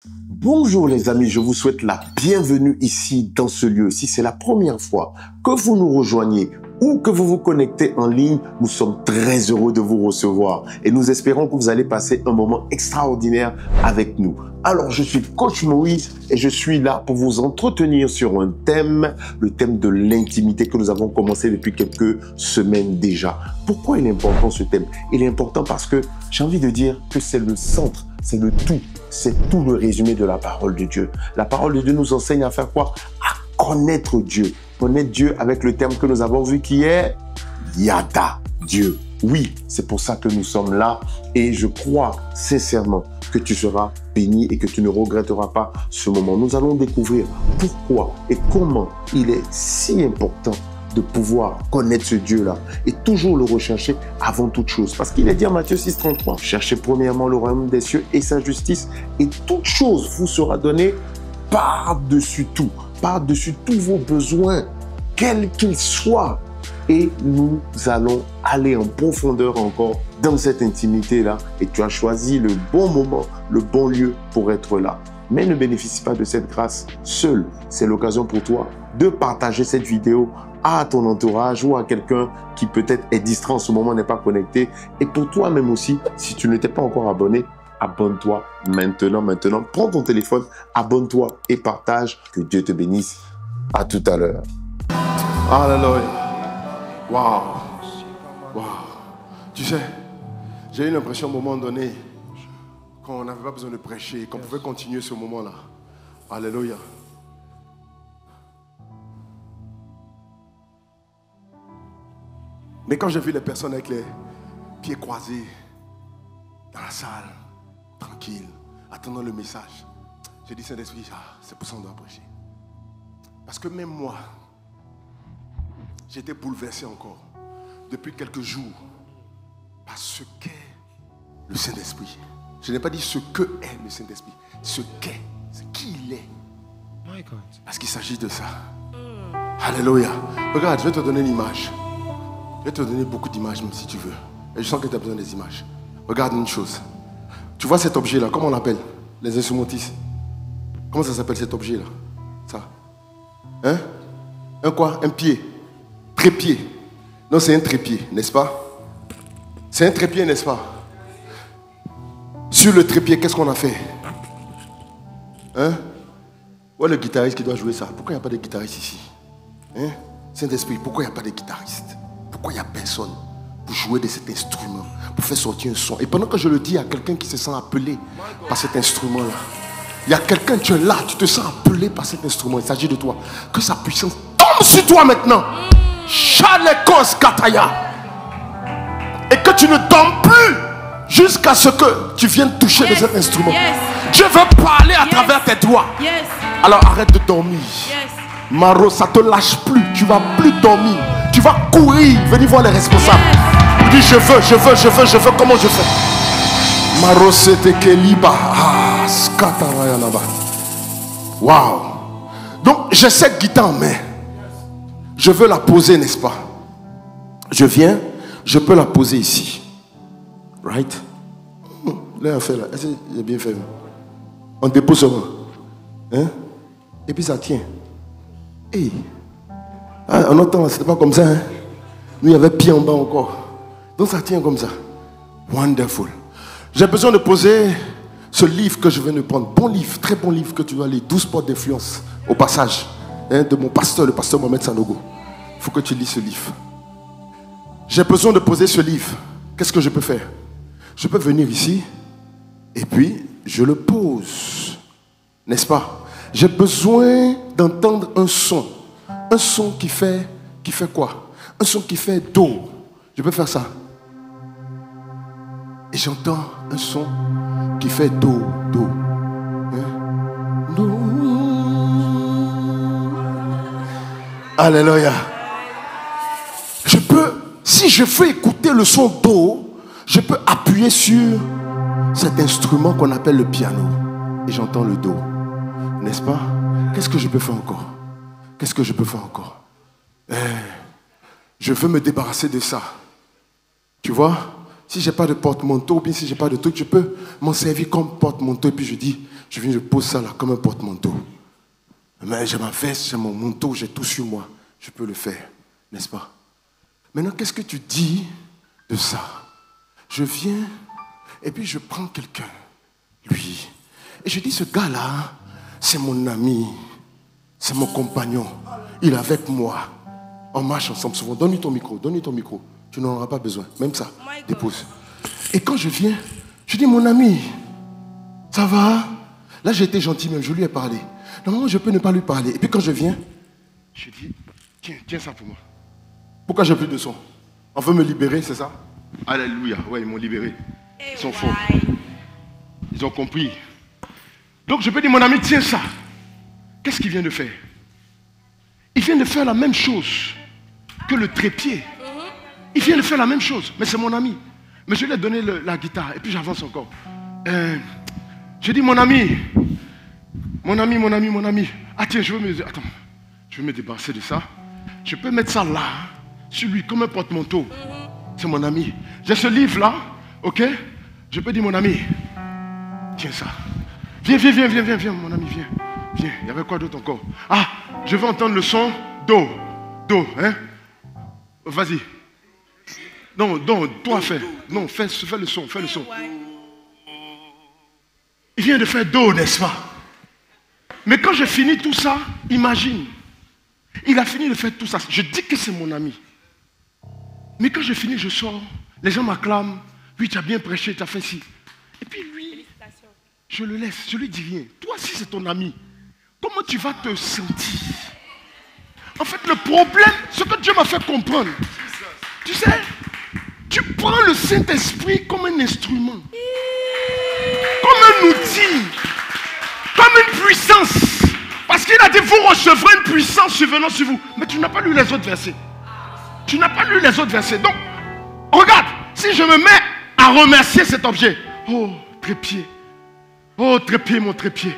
Bonjour les amis, je vous souhaite la bienvenue ici dans ce lieu. Si c'est la première fois que vous nous rejoignez ou que vous vous connectez en ligne, nous sommes très heureux de vous recevoir et nous espérons que vous allez passer un moment extraordinaire avec nous. Alors, je suis Coach Moïse et je suis là pour vous entretenir sur un thème, le thème de l'intimité que nous avons commencé depuis quelques semaines déjà. Pourquoi il est important ce thème? Il est important parce que j'ai envie de dire que c'est le centre, c'est le tout. C'est tout le résumé de la parole de Dieu. La parole de Dieu nous enseigne à faire quoi? À connaître Dieu. Connaître Dieu avec le terme que nous avons vu qui est Yada, Dieu. Oui, c'est pour ça que nous sommes là et je crois sincèrement que tu seras béni et que tu ne regretteras pas ce moment. Nous allons découvrir pourquoi et comment il est si important de pouvoir connaître ce Dieu-là et toujours le rechercher avant toute chose. Parce qu'il est dit en Matthieu 6,33, cherchez premièrement le royaume des cieux et sa justice et toute chose vous sera donnée par-dessus tout, par-dessus tous vos besoins, quels qu'ils soient. Et nous allons aller en profondeur encore dans cette intimité-là et tu as choisi le bon moment, le bon lieu pour être là. Mais ne bénéficie pas de cette grâce seul. C'est l'occasion pour toi de partager cette vidéo à ton entourage ou à quelqu'un qui peut-être est distrait en ce moment, n'est pas connecté. Et pour toi-même aussi, si tu ne t'es pas encore abonné, abonne-toi maintenant. Prends ton téléphone, abonne-toi et partage. Que Dieu te bénisse. À tout à l'heure. Alléluia. Waouh. Waouh. Tu sais, j'ai eu l'impression à un moment donné qu'on n'avait pas besoin de prêcher, qu'on pouvait continuer ce moment-là. Alléluia. Mais quand j'ai vu les personnes avec les pieds croisés dans la salle, tranquille, attendant le message, j'ai dit Saint-Esprit, c'est pour ça qu'on doit prêcher. Parce que même moi, j'étais bouleversé encore depuis quelques jours par ce qu'est le Saint-Esprit. Je n'ai pas dit ce que est le Saint-Esprit, ce qu'est, ce qui il est. Parce qu'il s'agit de ça. Alléluia. Regarde, je vais te donner une image. Je vais te donner beaucoup d'images même si tu veux. Et je sens que tu as besoin des images. Regarde une chose. Tu vois cet objet-là, comment on l'appelle? Les instrumentistes. Comment ça s'appelle cet objet-là? Ça. Hein? Un quoi? Un pied. Trépied. Non, c'est un trépied, n'est-ce pas? C'est un trépied, n'est-ce pas? Sur le trépied, qu'est-ce qu'on a fait? Hein? Où est le guitariste qui doit jouer ça? Pourquoi il n'y a pas de guitariste ici? Hein? Saint-Esprit, pourquoi il n'y a pas de guitariste? Pourquoi il n'y a personne pour jouer de cet instrument, pour faire sortir un son? Et pendant que je le dis à quelqu'un qui se sent appelé par cet instrument-là, il y a quelqu'un, tu es là, tu te sens appelé par cet instrument, il s'agit de toi. Que sa puissance tombe sur toi maintenant. Chalekos Kataya. Et que tu ne dormes plus jusqu'à ce que tu viennes toucher de cet instrument. Dieu veut parler à travers tes doigts. Alors arrête de dormir. Maro, ça te lâche plus. Tu vas plus dormir. Tu vas courir, venir voir les responsables. Tu dis je veux. Comment je fais? Maro, c'était Keliba. Ah, Skatarayanaba. Waouh. Donc j'ai cette guitare en main. Je veux la poser, n'est-ce pas? Je viens, je peux la poser ici. Right? Là, fait là. J'ai bien fait. On dépose seulement. Hein? Et puis ça tient. Hey. En notre temps, c'était pas comme ça. Hein? Nous, il y avait pied en bas encore. Donc ça tient comme ça. Wonderful. J'ai besoin de poser ce livre que je viens de prendre. Bon livre, très bon livre que tu dois lire. 12 portes d'influence. Au passage. Hein, de mon pasteur, le pasteur Mohamed Sanogo. Il faut que tu lis ce livre. J'ai besoin de poser ce livre. Qu'est-ce que je peux faire? Je peux venir ici et puis je le pose. N'est-ce pas? J'ai besoin d'entendre un son. Un son qui fait quoi? Un son qui fait do. Je peux faire ça. Et j'entends un son qui fait do. Hein? Do. Alléluia. Je peux, si je veux écouter le son do, je peux appuyer sur cet instrument qu'on appelle le piano. Et j'entends le do. N'est-ce pas? Qu'est-ce que je peux faire encore? Je veux me débarrasser de ça. Tu vois? Si je n'ai pas de porte-manteau ou bien si je n'ai pas de truc, je peux m'en servir comme porte-manteau. Et puis je dis, Je viens, je pose ça là comme un porte-manteau. Mais j'ai ma veste, j'ai mon manteau, j'ai tout sur moi. Je peux le faire, n'est-ce pas? Maintenant, qu'est-ce que tu dis de ça? Je viens et puis je prends quelqu'un, lui. Et je dis, ce gars-là, c'est mon ami, c'est mon compagnon. Il est avec moi. On marche ensemble souvent. Donne-lui ton micro, donne-lui ton micro. Tu n'en auras pas besoin. Même ça, dépose. Et quand je viens, je dis, mon ami, ça va? Là, j'ai été gentil même, je lui ai parlé. Normalement, je peux ne pas lui parler. Et puis quand je viens, je dis, tiens ça pour moi. Pourquoi j'ai plus de son? On veut me libérer, c'est ça? Alléluia, ouais, ils m'ont libéré. Ils sont forts. Ils ont compris. Donc je peux dire, mon ami, tiens ça. Qu'est-ce qu'il vient de faire? Il vient de faire la même chose que le trépied. Il vient de faire la même chose, mais c'est mon ami. Mais je lui ai donné la guitare, et puis j'avance encore. Je dis, mon ami. Ah tiens, je veux me débarrasser de ça. Je peux mettre ça là, sur lui, comme un porte-manteau. C'est mon ami. J'ai ce livre-là, ok? Je peux dire, mon ami, tiens ça. Viens, mon ami, viens. Il y avait quoi d'autre encore? Ah, je veux entendre le son do, hein? Vas-y. Non, toi fais. Non, fais le son. Il vient de faire do, n'est-ce pas? Mais quand j'ai fini tout ça, imagine. Il a fini de faire tout ça. Je dis que c'est mon ami. Mais quand j'ai fini, je sors. Les gens m'acclament. Oui, tu as bien prêché, tu as fait ci. Et puis lui, je le laisse. Je lui dis, viens. Toi, si c'est ton ami, comment tu vas te sentir? En fait, le problème, ce que Dieu m'a fait comprendre, tu sais, tu prends le Saint-Esprit comme un instrument, comme un outil, comme une puissance. Parce qu'il a dit, vous recevrez une puissance survenant sur vous. Mais tu n'as pas lu les autres versets. Donc, regarde, si je me mets à remercier cet objet. Oh, trépied, mon trépied.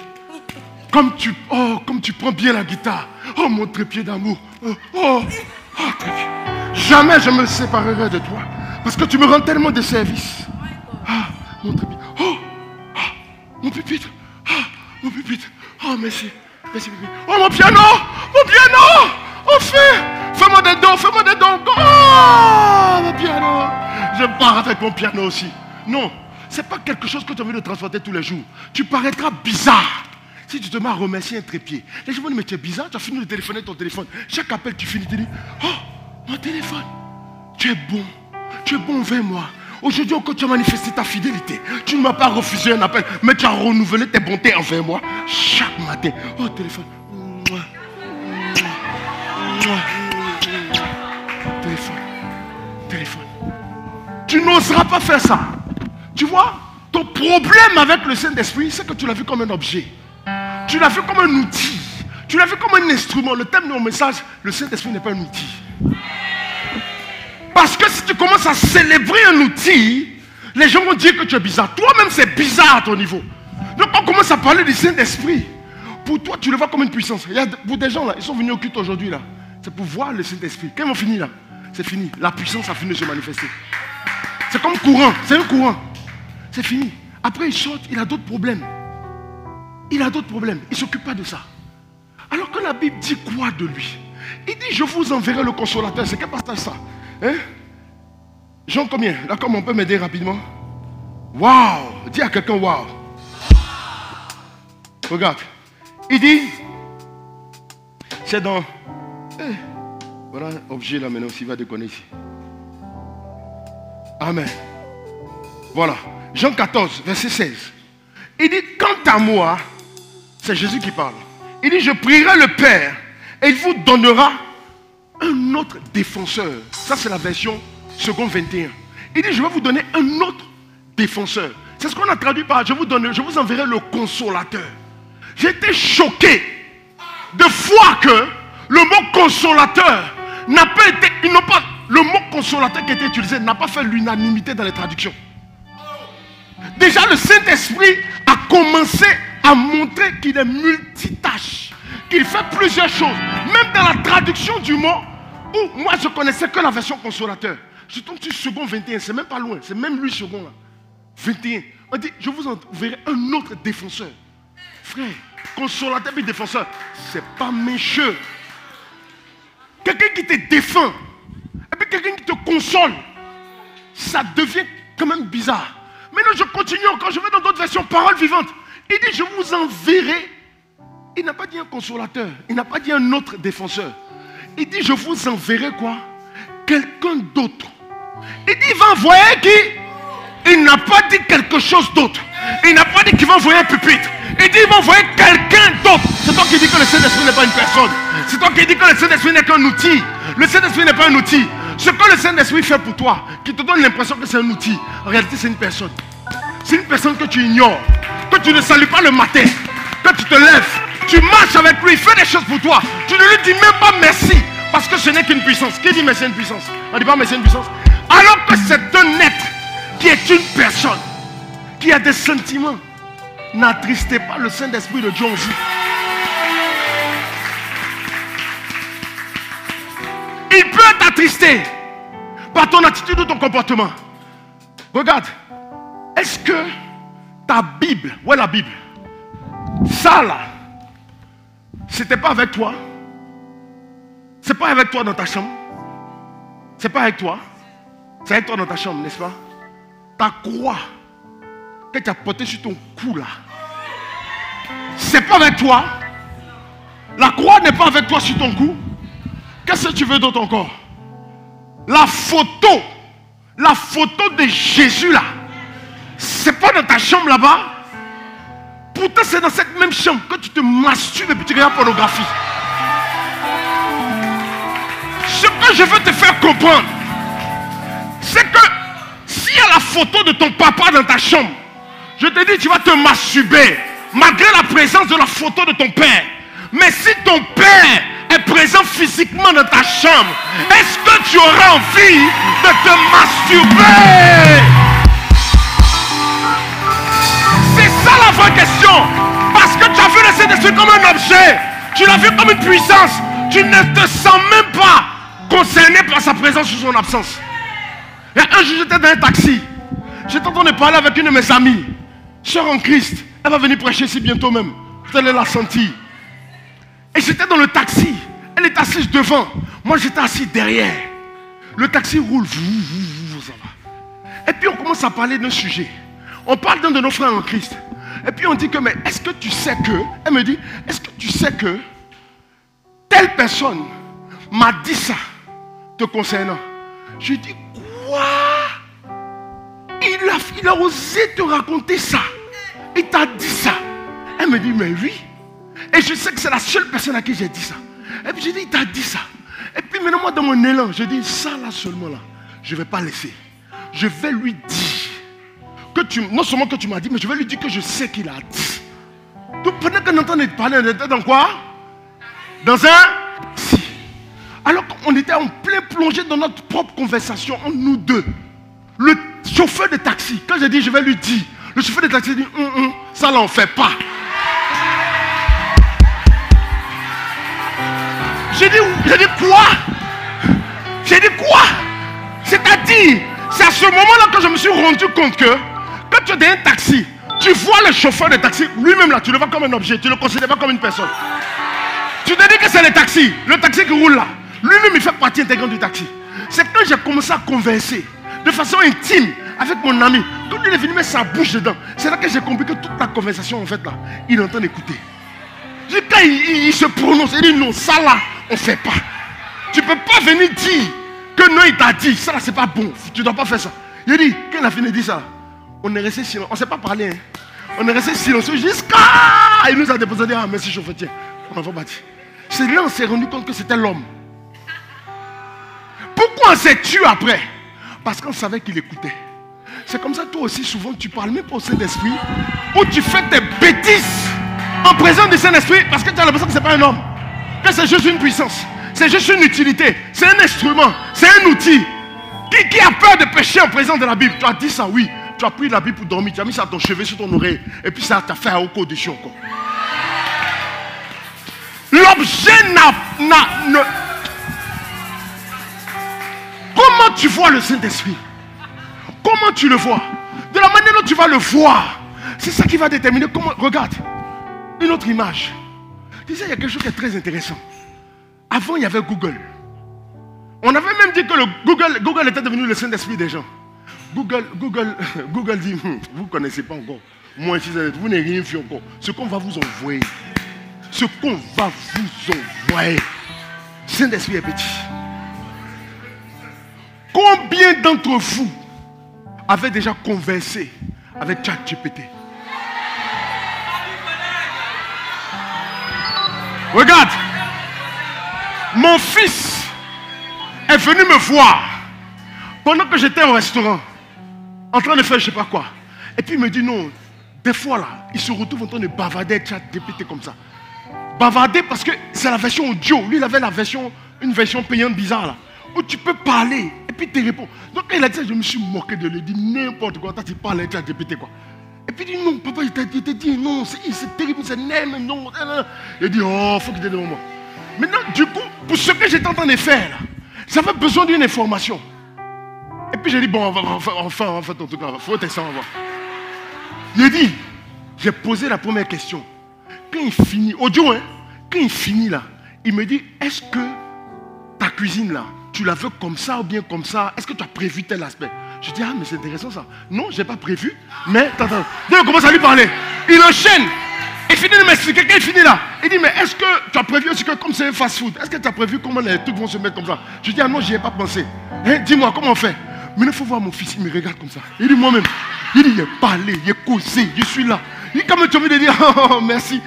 Comme tu prends bien la guitare. Oh, mon trépied d'amour. Trépied. Jamais je me séparerai de toi. Parce que tu me rends tellement de services. Mon trépied. Mon pupitre. Oh, merci. Merci, pupitre. Oh, mon piano. Oh, fais-moi des dons. Oh, mon piano. Je pars avec mon piano aussi. Non, c'est pas quelque chose que tu as envie de transporter tous les jours. Tu paraîtras bizarre. Si tu te mets à remercier un trépied, les gens vont dire, mais tu es bizarre, tu as fini de téléphoner ton téléphone. Chaque appel, tu finis, tu dis, oh, mon téléphone, tu es bon vers moi. Aujourd'hui encore, tu as manifesté ta fidélité. Tu ne m'as pas refusé un appel, mais tu as renouvelé tes bontés envers moi. Chaque matin, oh, téléphone. Téléphone. Tu n'oseras pas faire ça. Tu vois, ton problème avec le Saint-Esprit, c'est que tu l'as vu comme un objet. Tu l'as vu comme un outil. Tu l'as vu comme un instrument. Le thème de mon message, le Saint-Esprit n'est pas un outil. Parce que si tu commences à célébrer un outil, les gens vont dire que tu es bizarre. Toi-même, c'est bizarre à ton niveau. Donc, on commence à parler du Saint-Esprit. Pour toi, tu le vois comme une puissance. Il y a pour des gens là, ils sont venus au culte aujourd'hui là. C'est pour voir le Saint-Esprit. Quand ils vont finir là, c'est fini. La puissance a fini de se manifester. C'est comme courant. C'est un courant. C'est fini. Après, il saute, il a d'autres problèmes. Il ne s'occupe pas de ça. Alors que la Bible dit quoi de lui? Il dit, je vous enverrai le consolateur. C'est quel passage ça? Hein? Jean combien? Là, comme on peut m'aider rapidement? Waouh! Dis à quelqu'un waouh! Regarde. Il dit, c'est dans... voilà, objet là maintenant, s'il va déconner ici. Amen. Voilà. Jean 14, verset 16. Il dit, quant à moi, c'est Jésus qui parle. Il dit, je prierai le Père et il vous donnera un autre défenseur. Ça, c'est la version seconde 21. Il dit, je vais vous donner un autre défenseur. C'est ce qu'on a traduit par, je vous enverrai le consolateur. J'ai été choqué de voir que le mot consolateur n'a pas été, le mot consolateur qui a été utilisé n'a pas fait l'unanimité dans les traductions. Déjà, le Saint-Esprit a commencé à montrer qu'il est multitâche, qu'il fait plusieurs choses. Même dans la traduction du mot, où moi je connaissais que la version consolateur. Je tombe sur second 21, c'est même pas loin, c'est même lui second là. 21. On dit, je vous enverrai un autre défenseur. Frère, consolateur et défenseur, c'est pas méchant. Quelqu'un qui te défend, et puis quelqu'un qui te console, ça devient quand même bizarre. Maintenant, je continue encore, je vais dans d'autres versions, paroles vivantes. Il dit, je vous enverrai. Il n'a pas dit un consolateur, il n'a pas dit un autre défenseur. Il dit, je vous enverrai quoi? Quelqu'un d'autre. Il dit, il va envoyer qui? Il n'a pas dit quelque chose d'autre. Il n'a pas dit qu'il va envoyer un pupitre. Il dit, il va envoyer quelqu'un d'autre. C'est toi qui dis que le Saint-Esprit n'est pas une personne. C'est toi qui dis que le Saint-Esprit n'est qu'un outil. Le Saint-Esprit n'est pas un outil. Ce que le Saint-Esprit fait pour toi, qui te donne l'impression que c'est un outil, en réalité c'est une personne. C'est une personne que tu ignores, que tu ne salues pas le matin, que tu te lèves, tu marches avec lui, il fait des choses pour toi. Tu ne lui dis même pas merci, parce que ce n'est qu'une puissance. Qui dit merci à une puissance? On ne dit pas merci à une puissance. Alors que c'est un être qui est une personne, qui a des sentiments. N'attristez pas le Saint-Esprit de Dieu aussi. Il peut t'attrister par ton attitude ou ton comportement. Regarde, est-ce que ta Bible, où est la Bible? Ça là, c'était pas avec toi. C'est pas avec toi dans ta chambre. C'est pas avec toi. C'est avec toi dans ta chambre, n'est-ce pas? Ta croix que tu as portée sur ton cou là, c'est pas avec toi. La croix n'est pas avec toi sur ton cou. Qu'est-ce que tu veux d'autre encore? La photo de Jésus là, c'est pas dans ta chambre là-bas. Pourtant c'est dans cette même chambre que tu te masturbes et puis tu regardes la pornographie. Ce que je veux te faire comprendre, c'est que s'il y a la photo de ton papa dans ta chambre, je te dis tu vas te masturber malgré la présence de la photo de ton père. Mais si ton père est présent physiquement dans ta chambre, est-ce que tu auras envie de te masturber? C'est ça la vraie question. Parce que tu as vu le Saint-Esprit comme un objet, tu l'as vu comme une puissance, tu ne te sens même pas concerné par sa présence ou son absence. Et un jour j'étais dans un taxi, j'étais en train de parler avec une de mes amies, sœur en Christ, elle va venir prêcher ici bientôt même, vous allez la sentir. Et j'étais dans le taxi, elle est assise devant, moi j'étais assis derrière. Le taxi roule, ça va. Et puis on commence à parler d'un sujet. On parle d'un de nos frères en Christ. Et puis on dit que, mais est-ce que tu sais que, elle me dit, est-ce que tu sais que telle personne m'a dit ça te concernant? Je dis, quoi? Il a osé te raconter ça. Il t'a dit ça. Elle me dit, mais oui. Et je sais que c'est la seule personne à qui j'ai dit ça. Et puis j'ai dit, il t'a dit ça. Et puis maintenant, moi, dans mon élan, je dis, ça là seulement là, je ne vais pas laisser. Je vais lui dire que non seulement que tu m'as dit, mais je vais lui dire que je sais qu'il a dit. Donc pendant qu'on entendait parler, on était dans quoi? Dans un si. Alors qu'on était en plein plongé dans notre propre conversation entre nous deux. Le chauffeur de taxi, quand j'ai dit je vais lui dire, le chauffeur de taxi dit, ça là on ne fait pas. J'ai dit quoi? J'ai dit quoi? C'est-à-dire, c'est à ce moment-là que je me suis rendu compte que quand tu es dans un taxi, tu vois le chauffeur de taxi, lui-même là, tu le vois comme un objet, tu ne le considères pas comme une personne. Tu te dis que c'est le taxi qui roule là. Lui-même, il fait partie intégrante du taxi. C'est quand j'ai commencé à converser de façon intime avec mon ami, quand il est venu mettre sa bouche dedans, c'est là que j'ai compris que toute la conversation, en fait, là, il est en train d'écouter. Quand il se prononce, il dit non, ça là, on ne fait pas. Tu ne peux pas venir dire que non, il t'a dit, ça là, c'est pas bon, tu ne dois pas faire ça. Il dit, quand il a fini de dire ça, on est resté silencieux, on ne s'est pas parlé, hein. On est resté silencieux jusqu'à... Il nous a déposé, ah merci chauffeur, tiens, on va bâtir. C'est là on s'est rendu compte que c'était l'homme. Pourquoi on s'est tué après? Parce qu'on savait qu'il écoutait. C'est comme ça toi aussi souvent tu parles même pas au Saint-Esprit, ou tu fais des bêtises en présence du Saint-Esprit parce que tu as l'impression que ce n'est pas un homme, que c'est juste une puissance, c'est juste une utilité, c'est un instrument, c'est un outil. Qui a peur de pécher en présence de la Bible? Tu as dit ça, oui. Tu as pris la Bible pour dormir, tu as mis ça à ton cheveu sur ton oreille, et puis ça t'a fait un haut dessus encore. L'objet n'a... Comment tu vois le Saint-Esprit? Comment tu le vois? De la manière dont tu vas le voir, c'est ça qui va déterminer comment... Regarde, une autre image. Tu sais, il y a quelque chose qui est très intéressant. Avant, il y avait Google. On avait même dit que Google était devenu le Saint-Esprit des gens. Google dit, vous ne connaissez pas encore. Moi, vous n'avez rien fait encore. Ce qu'on va vous envoyer. Ce qu'on va vous envoyer. Saint-Esprit est petit. Combien d'entre vous avaient déjà conversé avec ChatGPT? Regarde. Mon fils est venu me voir pendant que j'étais au restaurant en train de faire je ne sais pas quoi. Et puis il me dit non, des fois là, il se retrouve en train de bavarder avec ChatGPT comme ça. Bavarder parce que c'est la version audio. Lui il avait une version payante bizarre là, où tu peux parler et puis il te répond. Donc quand il a dit ça, je me suis moqué de lui, dit n'importe quoi, tu parles avec ChatGPT quoi. Et puis il dit non, papa, il t'a dit non, c'est terrible, c'est non. Il dit oh, faut qu'il te devant moi. Maintenant, du coup, pour ce que j'étais en train de faire là, j'avais besoin d'une information. Et puis j'ai dit, bon, on va faire en tout cas, il faut tester, on va voir. Il dit, j'ai posé la première question. Quand il finit, audio, hein, quand il finit là, il me dit, est-ce que ta cuisine là, tu la veux comme ça ou bien comme ça? Est-ce que tu as prévu tel aspect? Je dis, ah, mais c'est intéressant ça. Non, je n'ai pas prévu, mais attends. Donc, il commence à lui parler. Il enchaîne. Il finit de m'expliquer. Quand il finit là, il dit, mais est-ce que tu as prévu aussi que comme c'est un fast-food, est-ce que tu as prévu comment les trucs vont se mettre comme ça? Je dis, ah non, j'y ai pas pensé. Hein, dis-moi, comment on fait? Mais il faut voir mon fils, il me regarde comme ça. Il dit, moi-même, il dit, il est parlé, il est causé, je suis là. Il dit, comme tu as envie de dire, oh, merci.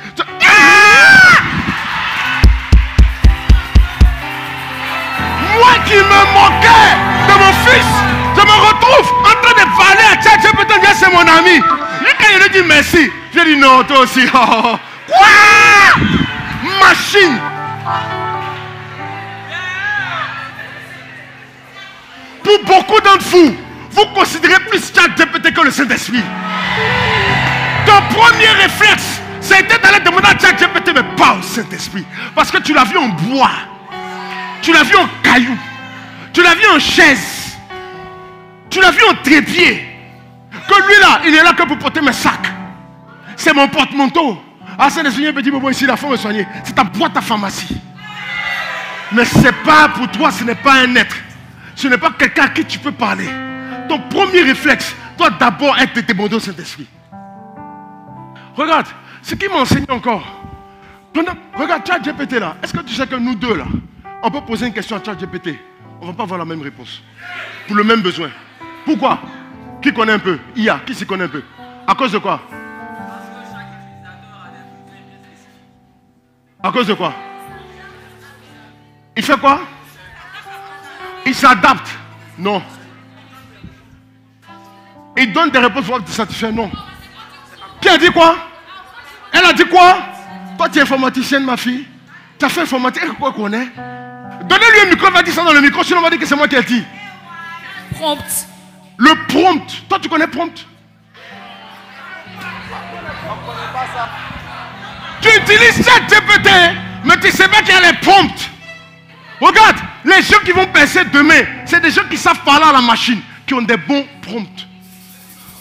Moi qui me moquais de mon fils, je me retrouve en train de parler à ChatGPT, dire c'est mon ami. Et quand il lui dit merci, je dis non, toi aussi. Quoi? Machine. Pour beaucoup d'entre vous, vous considérez plus ChatGPT que le Saint-Esprit. Ton premier réflexe, c'était d'aller demander à ChatGPT, mais pas au Saint-Esprit. Parce que tu l'as vu en bois. Tu l'as vu en caillou. Tu l'as vu en chaise. Tu l'as vu en trépied. Que lui là, il est là que pour porter mes sacs. C'est mon porte-manteau. Ah, c'est un petit bobo ici, la faut me soigner. C'est ta boîte à pharmacie. Mais ce n'est pas pour toi, ce n'est pas un être. Ce n'est pas quelqu'un à qui tu peux parler. Ton premier réflexe doit d'abord être de demander au Saint-Esprit. Regarde, ce qui m'enseigne encore. Regarde, ChatGPT là. Est-ce que tu sais que nous deux là, on peut poser une question à ChatGPT, on ne va pas avoir la même réponse. Pour le même besoin. Pourquoi? Qui connaît un peu? IA, qui s'y connaît un peu? À cause de quoi? À cause de quoi? Il fait quoi? Il s'adapte? Non. Il donne des réponses pour être satisfait? Non. Qui a dit quoi? Elle a dit quoi? Toi tu es informaticienne ma fille. Tu as fait informatique, elle quoi connaît? Donnez-lui un micro, elle va dire ça dans le micro, sinon on va dire que c'est moi qui ai dit. Prompt. Le prompt. Toi tu connais prompt? Tu utilises ChatGPT, mais tu sais pas qu'il y a les prompts. Regarde, les gens qui vont percer demain, c'est des gens qui savent parler à la machine, qui ont des bons prompts.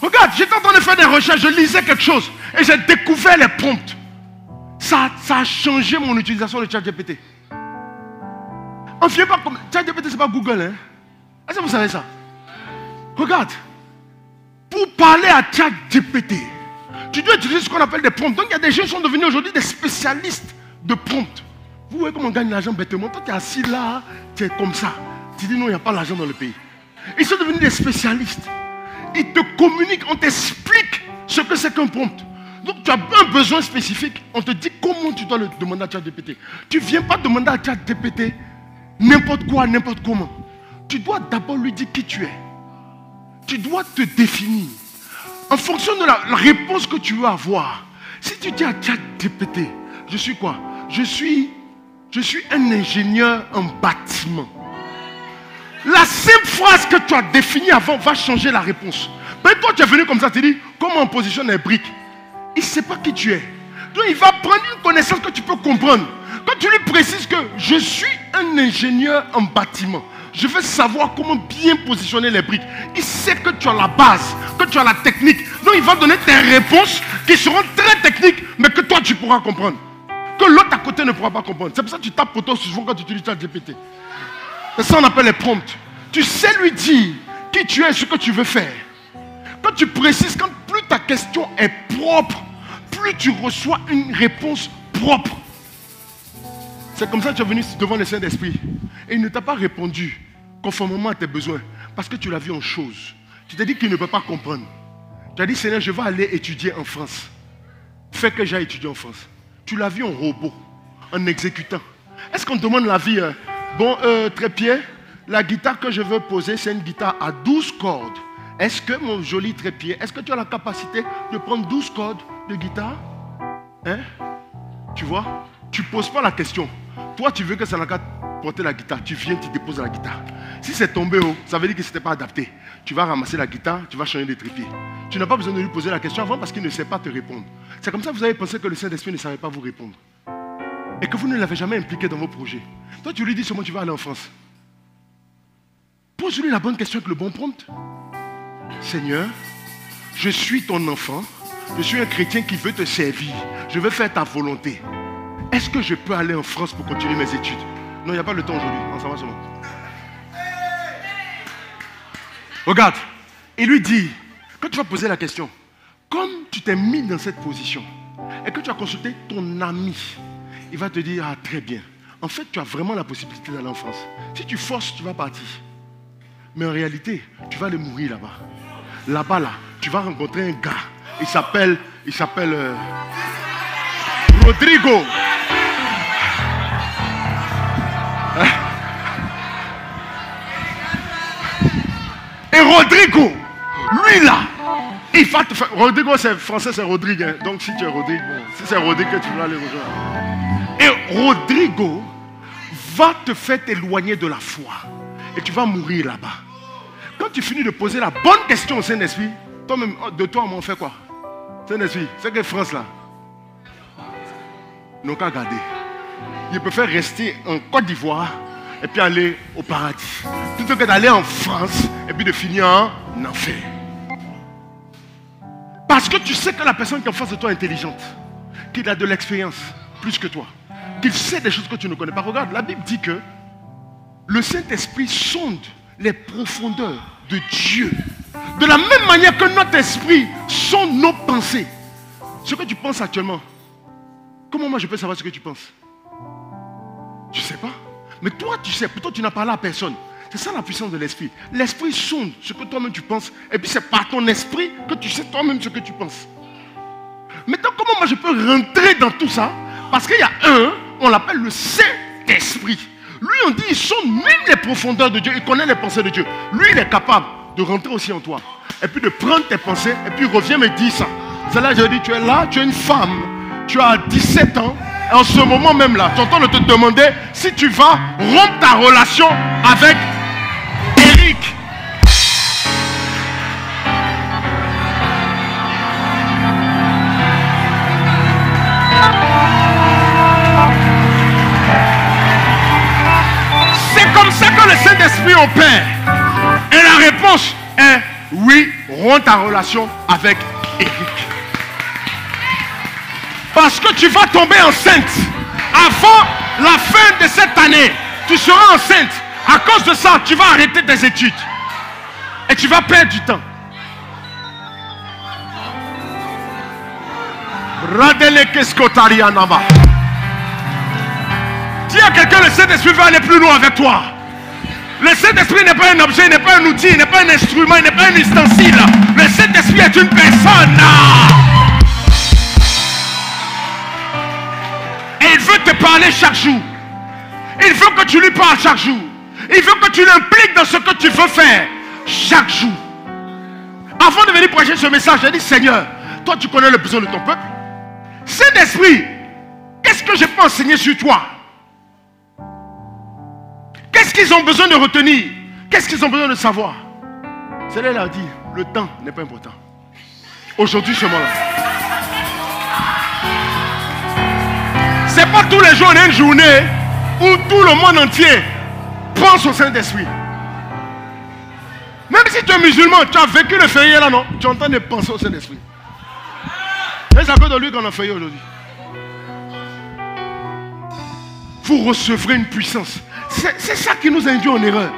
Regarde, j'étais en train de faire des recherches, je lisais quelque chose et j'ai découvert les prompts. Ça a changé mon utilisation de ChatGPT. On ne vient pas comme... ChatGPT, c'est pas Google, hein? Est-ce que vous savez ça? Regarde, pour parler à ChatGPT, tu dois utiliser ce qu'on appelle des prompts. Donc il y a des gens qui sont devenus aujourd'hui des spécialistes de prompts. Vous voyez comment on gagne l'argent bêtement. Toi, tu es assis là, tu es comme ça. Tu dis non, il n'y a pas l'argent dans le pays. Ils sont devenus des spécialistes. Ils te communiquent, on t'explique ce que c'est qu'un prompt. Donc tu as un besoin spécifique, on te dit comment tu dois le demander à ChatGPT. Tu ne viens pas demander à ChatGPT n'importe quoi, n'importe comment. Tu dois d'abord lui dire qui tu es. Tu dois te définir. En fonction de la réponse que tu veux avoir. Si tu dis à ChatGPT, je suis quoi? Je suis un ingénieur en bâtiment. La simple phrase que tu as définie avant va changer la réponse. Mais toi, tu es venu comme ça, tu dis, comment on positionne les briques? Il ne sait pas qui tu es. Donc, il va prendre une connaissance que tu peux comprendre. Quand tu lui précises que je suis un ingénieur en bâtiment. Je veux savoir comment bien positionner les briques. Il sait que tu as la base, que tu as la technique. Donc il va donner tes réponses qui seront très techniques, mais que toi tu pourras comprendre. Que l'autre à côté ne pourra pas comprendre. C'est pour ça que tu tapes pour toi souvent quand tu utilises ChatGPT. C'est ça qu'on appelle les prompts. Tu sais lui dire qui tu es et ce que tu veux faire. Quand tu précises, quand plus ta question est propre, plus tu reçois une réponse propre. C'est comme ça que tu es venu devant le Saint-Esprit. Et il ne t'a pas répondu conformément à tes besoins. Parce que tu l'as vu en chose. Tu t'es dit qu'il ne peut pas comprendre. Tu as dit, Seigneur, je vais aller étudier en France. Fais que j'aille étudier en France. Tu l'as vu en robot, en exécutant. Est-ce qu'on te demande la vie? Bon, trépied, la guitare que je veux poser, c'est une guitare à 12 cordes. Est-ce que mon joli trépied, est-ce que tu as la capacité de prendre 12 cordes de guitare? Hein? Tu vois? Tu ne poses pas la question. Toi, tu veux que ça n'a qu'à porter la guitare. Tu viens, tu déposes la guitare. Si c'est tombé haut, ça veut dire que ce n'était pas adapté. Tu vas ramasser la guitare, tu vas changer de trépied. Tu n'as pas besoin de lui poser la question avant parce qu'il ne sait pas te répondre. C'est comme ça que vous avez pensé que le Saint-Esprit ne savait pas vous répondre. Et que vous ne l'avez jamais impliqué dans vos projets. Toi, tu lui dis seulement tu vas aller en France. Pose-lui la bonne question avec le bon prompt. Seigneur, je suis ton enfant. Je suis un chrétien qui veut te servir. Je veux faire ta volonté. Est-ce que je peux aller en France pour continuer mes études? Non, il n'y a pas le temps aujourd'hui. On s'en va seulement. Regarde, il lui dit, quand tu vas poser la question, comme tu t'es mis dans cette position et que tu as consulté ton ami, il va te dire, ah très bien, en fait tu as vraiment la possibilité d'aller en France. Si tu forces, tu vas partir. Mais en réalité, tu vas aller mourir là-bas. Là-bas, là, tu vas rencontrer un gars. Il s'appelle Rodrigo. Et Rodrigo, lui là, il va te faire. Rodrigo, c'est français, c'est Rodrigue. Hein. Donc si tu es Rodrigue, si c'est Rodrigue que tu vas aller rejoindre. Et Rodrigo va te faire t'éloigner de la foi. Et tu vas mourir là-bas. Quand tu finis de poser la bonne question au Saint-Esprit, toi-même, de toi, on fait quoi? Saint-Esprit, c'est que France là. Ils n'ont qu'à garder. Ils préfèrent rester en Côte d'Ivoire et puis aller au paradis. Plutôt que d'aller en France et puis de finir en enfer. Parce que tu sais que la personne qui est en face de toi est intelligente. Qu'il a de l'expérience plus que toi. Qu'il sait des choses que tu ne connais pas. Regarde, la Bible dit que le Saint-Esprit sonde les profondeurs de Dieu. De la même manière que notre esprit sonde nos pensées. Ce que tu penses actuellement. Comment moi je peux savoir ce que tu penses? Je ne sais pas. Mais toi tu sais, plutôt tu n'as parlé à personne. C'est ça la puissance de l'esprit. L'esprit sonde ce que toi-même tu penses. Et puis c'est par ton esprit que tu sais toi-même ce que tu penses. Maintenant comment moi je peux rentrer dans tout ça? Parce qu'il y a un, on l'appelle le Saint-Esprit. Lui on dit il sonde même les profondeurs de Dieu. Il connaît les pensées de Dieu. Lui il est capable de rentrer aussi en toi. Et puis de prendre tes pensées. Et puis reviens me dire ça. C'est là que je dis tu es là, tu es une femme. Tu as 17 ans. Et en ce moment même là, tu es en train de te demander si tu vas rompre ta relation avec Eric. C'est comme ça que le Saint-Esprit opère. Et la réponse est oui, romps ta relation avec Eric. Parce que tu vas tomber enceinte. Avant la fin de cette année, tu seras enceinte. À cause de ça, tu vas arrêter tes études. Et tu vas perdre du temps. Dis à quelqu'un, le Saint-Esprit va aller plus loin avec toi. Le Saint-Esprit n'est pas un objet, il n'est pas un outil, il n'est pas un instrument, il n'est pas un ustensile. Le Saint-Esprit est une personne. Et il veut te parler chaque jour. Il veut que tu lui parles chaque jour. Il veut que tu l'impliques dans ce que tu veux faire chaque jour. Avant de venir prêcher ce message, j'ai dit, Seigneur, toi tu connais le besoin de ton peuple. Saint-Esprit, qu'est-ce que je peux enseigner sur toi? Qu'est-ce qu'ils ont besoin de retenir? Qu'est-ce qu'ils ont besoin de savoir? Celle-là a dit, le temps n'est pas important. Aujourd'hui seulement là. C'est pas tous les jours, on a une journée où tout le monde entier pense au Saint-Esprit. Même si tu es musulman, tu as vécu le feuillet là, non? Tu entends des pensées au Saint-Esprit. Et c'est à cause de lui qu'on a feuillé aujourd'hui. Vous recevrez une puissance. C'est ça qui nous induit en erreur.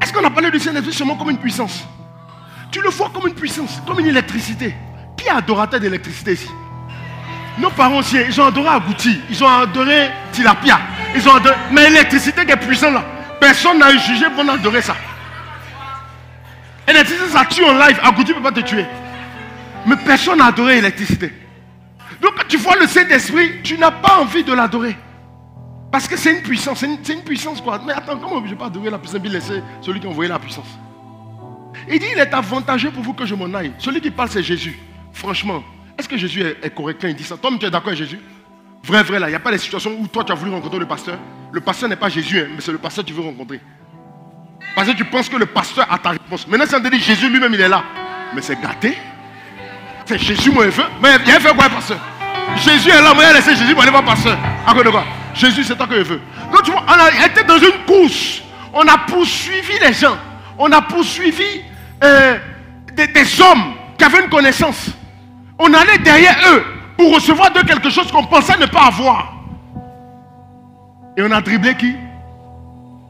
Est-ce qu'on a parlé du Saint-Esprit seulement comme une puissance? Tu le vois comme une puissance, comme une électricité. Qui est adorateur d'électricité ici? Nos parents aussi, ils ont adoré Agouti, ils ont adoré Tilapia, ils ont adoré... Mais l'électricité qui est puissante là, personne n'a jugé pour adorer ça. L'électricité, ça tue en live. Agouti ne peut pas te tuer. Mais personne n'a adoré l'électricité. Donc quand tu vois le Saint-Esprit, tu n'as pas envie de l'adorer. Parce que c'est une puissance, c'est une puissance quoi. Mais attends, comment je ne vais pas adorer la puissance et laisser celui qui a envoyé la puissance? Il dit, il est avantageux pour vous que je m'en aille. Celui qui parle, c'est Jésus. Franchement, est-ce que Jésus est correct quand il dit ça? Toi, tu es d'accord avec Jésus? Vrai, là, il n'y a pas de situations où toi, tu as voulu rencontrer le pasteur. Le pasteur n'est pas Jésus, hein, mais c'est le pasteur que tu veux rencontrer. Parce que tu penses que le pasteur a ta réponse. Maintenant, si on te dit Jésus lui-même, il est là. Mais c'est gâté. C'est Jésus, moi, il veut. Mais il a fait quoi, pasteur? Jésus est là, moi, il a laissé Jésus pour aller voir pasteur. À quoi de quoi? Jésus, c'est toi que je veux. Donc, tu vois, on a été dans une course. On a poursuivi les gens. On a poursuivi des hommes qui avaient une connaissance. On allait derrière eux pour recevoir de quelque chose qu'on pensait ne pas avoir. Et on a dribblé qui?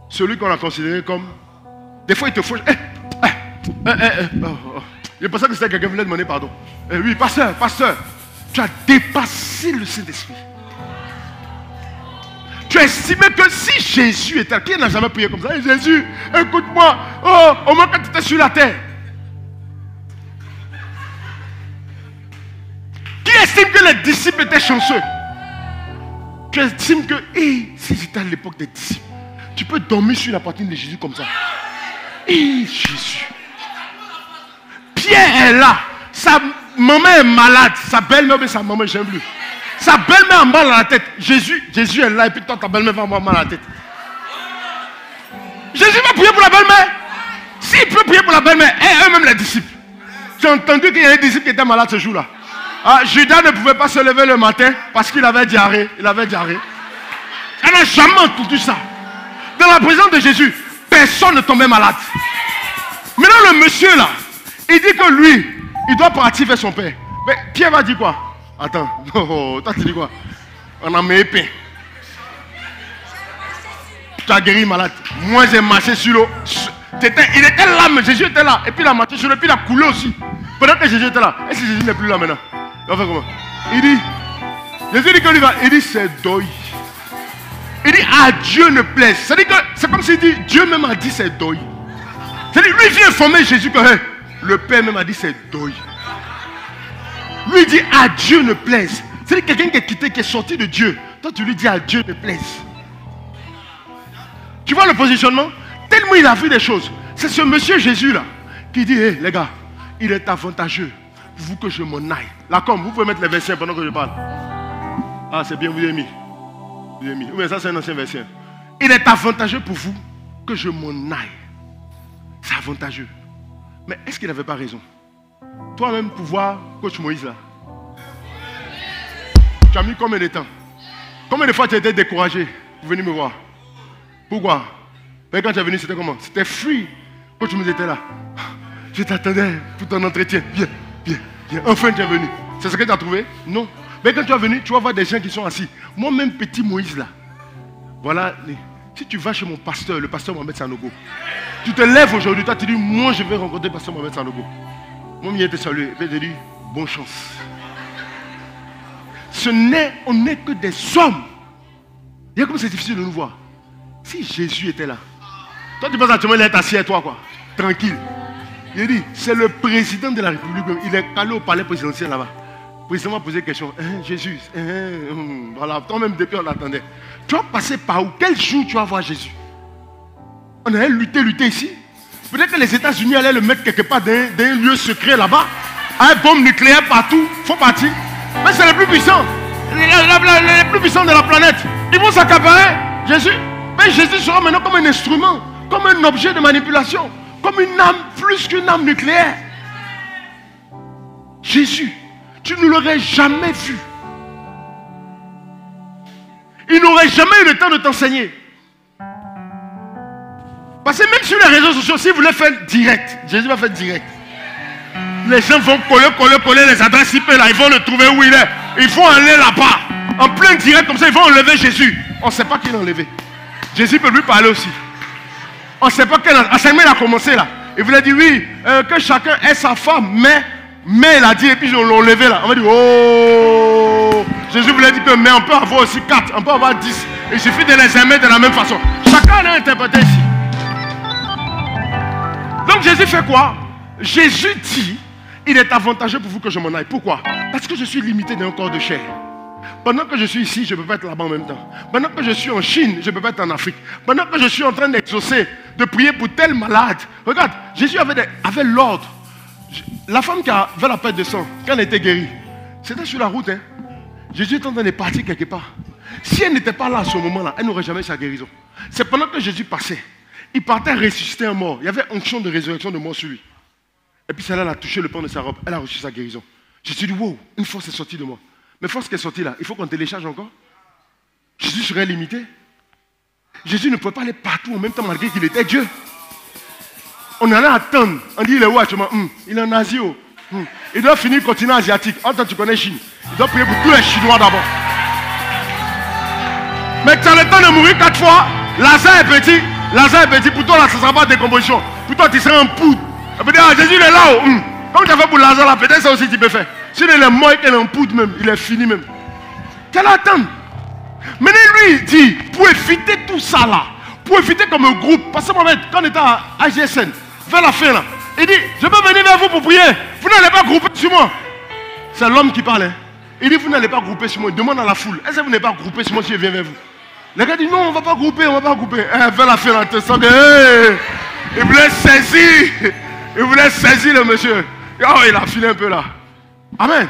Celui qu'on a considéré comme... Des fois, il te faut... Je pensais que c'était quelqu'un qui voulait demander pardon. Oui, pasteur, tu as dépassé le Saint-Esprit. Tu as estimé que si Jésus était... Qui n'a jamais prié comme ça? Jésus, écoute-moi. Oh, au moins quand tu étais sur la terre. Qui estime que les disciples étaient chanceux? Tu estimes que, si j'étais à l'époque des disciples, tu peux dormir sur la poitrine de Jésus comme ça. Jésus. Pierre est là. Sa maman est malade. Sa belle-mère, mais sa maman, j'aime plus. Sa belle-mère a mal à la tête. Jésus est là et puis toi, ta belle-mère va avoir mal à la tête. Jésus va prier pour la belle-mère. S'il peut prier pour la belle-mère, et eux-mêmes les disciples. J'ai entendu qu'il y a des disciples qui étaient malades ce jour-là. Judas ne pouvait pas se lever le matin parce qu'il avait diarrhée. Il avait diarrhée. Elle n'a jamais entendu ça. Dans la présence de Jésus, personne ne tombait malade. Maintenant, le monsieur là, il dit que lui, il doit partir vers son père. Mais Pierre va dire quoi? Attends, toi tu dis quoi? On a mis épée. Tu as guéri malade. Moi j'ai marché sur l'eau. Il était là, mais Jésus était là. Et puis il a marché sur l'eau, et puis il a coulé aussi. Pendant que Jésus était là. Est-ce que Jésus n'est plus là maintenant? Il va faire comment? Il dit, Jésus dit que lui va. Il dit c'est deuil. Il dit à Dieu ne plaise. C'est-à-dire que c'est comme s'il dit, Dieu même a dit c'est deuil. C'est-à-dire lui vient informer Jésus que le Père même a dit c'est deuil. Lui dit à Dieu ne plaise. C'est-à-dire quelqu'un qui est quitté, qui est sorti de Dieu. Toi tu lui dis à Dieu ne plaise. Tu vois le positionnement? Tellement il a vu des choses. C'est ce monsieur Jésus là qui dit, les gars, il est avantageux pour vous que je m'en aille. Là comme, vous pouvez mettre les versets pendant que je parle. Ah c'est bien, vous avez mis. Vous avez mis. Oui, ça c'est un ancien verset. Il est avantageux pour vous que je m'en aille. C'est avantageux. Mais est-ce qu'il n'avait pas raison? Toi-même pouvoir, coach Moïse là. Tu as mis combien de temps? Combien de fois tu as été découragé pour venir me voir? Pourquoi? Mais quand tu es venu, c'était comment? C'était free. Coach Moïse était là. Je t'attendais pour ton entretien. Viens, viens, viens. Enfin tu es venu. C'est ce que tu as trouvé? Non. Mais quand tu es venu, tu vas voir des gens qui sont assis. Moi-même, petit Moïse là. Voilà. Si tu vas chez mon pasteur, le pasteur Mohamed Sanogo, tu te lèves aujourd'hui, toi tu dis, moi je vais rencontrer le pasteur Mohamed Sanogo. Moi, il était salué. Et je dis, bonne chance. On n'est que des hommes. Il y a comme c'est difficile de nous voir. Si Jésus était là, toi tu penses actuellement il est assis à toi quoi, tranquille. Il dit, c'est le président de la République. Il est allé au palais présidentiel là-bas. Le président m'a posé une question. Jésus, voilà, toi-même depuis on l'attendait. Tu vas passer par où? Quel jour tu vas voir Jésus? On allait lutter ici. Peut-être que les États-Unis allaient le mettre quelque part dans un lieu secret là-bas. Un bombe nucléaire partout. Il faut partir. Mais c'est les plus puissants. Les plus puissants de la planète. Ils vont s'accaparer Jésus. Mais Jésus sera maintenant comme un instrument, comme un objet de manipulation, comme une âme, plus qu'une âme nucléaire. Jésus, tu ne l'aurais jamais vu. Il n'aurait jamais eu le temps de t'enseigner. Parce Parce que même sur les réseaux sociaux, si vous voulez faire direct, Jésus va faire direct. Les gens vont coller les adresses IP là, ils vont le trouver où il est. Ils vont aller là-bas. En plein direct comme ça, ils vont enlever Jésus. On ne sait pas qui l'a enlevé. Jésus peut lui parler aussi. On ne sait pas quel enseignement il a commencé là. Il voulait dire oui, que chacun ait sa femme, mais il a dit, et puis ils l'ont enlevé là. On va dire, oh, Jésus voulait dire que mais on peut avoir aussi 4, on peut avoir 10. Il suffit de les aimer de la même façon. Chacun l'a interprété ici. Donc Jésus fait quoi? Jésus dit, il est avantageux pour vous que je m'en aille. Pourquoi? Parce que je suis limité d'un corps de chair. Pendant que je suis ici, je ne peux pas être là-bas en même temps. Pendant que je suis en Chine, je ne peux pas être en Afrique. Pendant que je suis en train d'exaucer, de prier pour tel malade. Regarde, Jésus avait l'ordre. La femme qui avait la perte de sang, quand elle était guérie, c'était sur la route. Hein. Jésus était en train de partir quelque part. Si elle n'était pas là à ce moment-là, elle n'aurait jamais sa guérison. C'est pendant que Jésus passait. Il partait ressusciter un mort. Il y avait onction de résurrection de mort sur lui. Et puis celle-là, elle a touché le pan de sa robe. Elle a reçu sa guérison. Jésus dit, wow, une force est sortie de moi. Mais force qui est sortie là, il faut qu'on télécharge encore. Jésus serait limité. Jésus ne pouvait pas aller partout en même temps malgré qu'il était Dieu. On allait attendre. On dit, il est où actuellement? Il est en Asie. Il doit finir le continent asiatique. En temps, tu connais Chine. Il doit prier pour tous les Chinois d'abord. Mais tu as le temps de mourir 4 fois. Lazare est petit. Lazare est petit. Pour toi, là, ça ne sera pas de décomposition. Pour toi, tu seras en poudre. On peut dire, ah, Jésus, il est là. Comme tu as fait pour Lazare, là, peut-être ça aussi tu peux faire. S'il est mort et qu'il est en poudre même, il est fini même. Tu allais attendre. Maintenant, lui, il dit, pour éviter tout ça là, pour éviter comme un groupe, parce que moi, quand on était à AGSN, vers la fin là, il dit, je peux venir vers vous pour prier. Vous n'allez pas grouper sur moi. C'est l'homme qui parle. Hein. Il dit, vous n'allez pas grouper sur moi. Il demande à la foule, est-ce que vous n'allez pas grouper sur moi si je viens vers vous? Les gars disent, non, on ne va pas grouper, on ne va pas grouper. Vers la fin là, tu sens que, il voulait saisir. Il voulait saisir le monsieur. Oh, il a filé un peu là. Amen.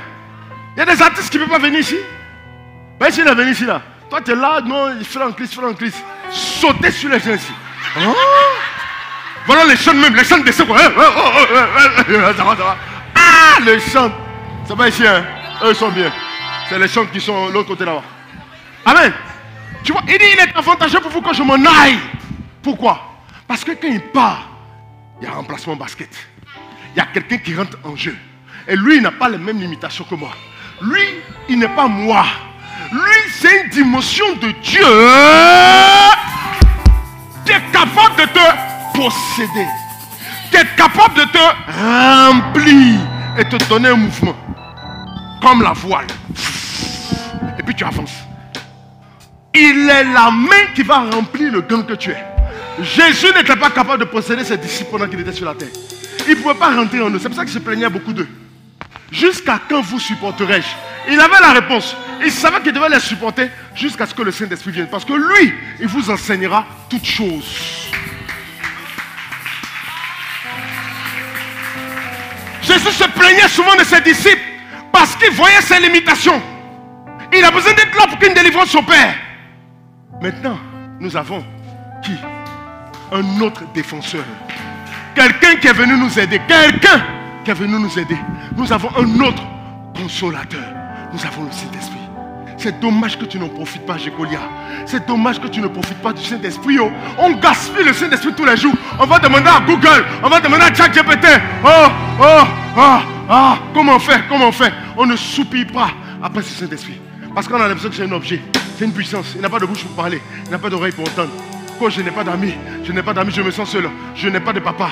Il y a des artistes qui ne peuvent pas venir ici. Mais s'il est venu ici là, toi tu es là, non, il fait en crise. Sauter sur les gens ici. Oh. Voilà les chants même, les chants de quoi. Ça va. Ah, les chants. Ça va ici, hein. Eux ils sont bien. C'est les chants qui sont de l'autre côté là-bas. Amen. Tu vois, il dit, il est avantageux pour vous que je m'en aille. Pourquoi? Parce que quand il part, il y a un remplacement basket. Il y a quelqu'un qui rentre en jeu. Et lui, il n'a pas les mêmes limitations que moi. Lui, il n'est pas moi. Lui, c'est une dimension de Dieu qui est capable de te posséder. Qui est capable de te remplir et te donner un mouvement. Comme la voile. Et puis tu avances. Il est la main qui va remplir le gang que tu es. Jésus n'était pas capable de posséder ses disciples pendant qu'il était sur la terre. Il ne pouvait pas rentrer en eux. C'est pour ça qu'il se plaignait beaucoup d'eux. Jusqu'à quand vous supporterai-je? Il avait la réponse. Il savait qu'il devait les supporter jusqu'à ce que le Saint-Esprit vienne. Parce que lui, il vous enseignera toutes choses. Jésus se plaignait souvent de ses disciples parce qu'il voyait ses limitations. Il a besoin d'être là pour qu'une délivrance s'opère. Maintenant, nous avons qui? Un autre défenseur. Quelqu'un qui est venu nous aider. Quelqu'un qui est venu nous aider. Nous avons un autre consolateur. Nous avons le Saint-Esprit. C'est dommage que tu n'en profites pas, Jécolia. C'est dommage que tu ne profites pas du Saint-Esprit. Oh. On gaspille le Saint-Esprit tous les jours. On va demander à Google. On va demander à ChatGPT. Comment faire? On ne soupire pas après ce Saint-Esprit. Parce qu'on a l'impression que c'est un objet. C'est une puissance. Il n'a pas de bouche pour parler. Il n'a pas d'oreille pour entendre. Quand je n'ai pas d'amis, je me sens seul. Je n'ai pas de papa.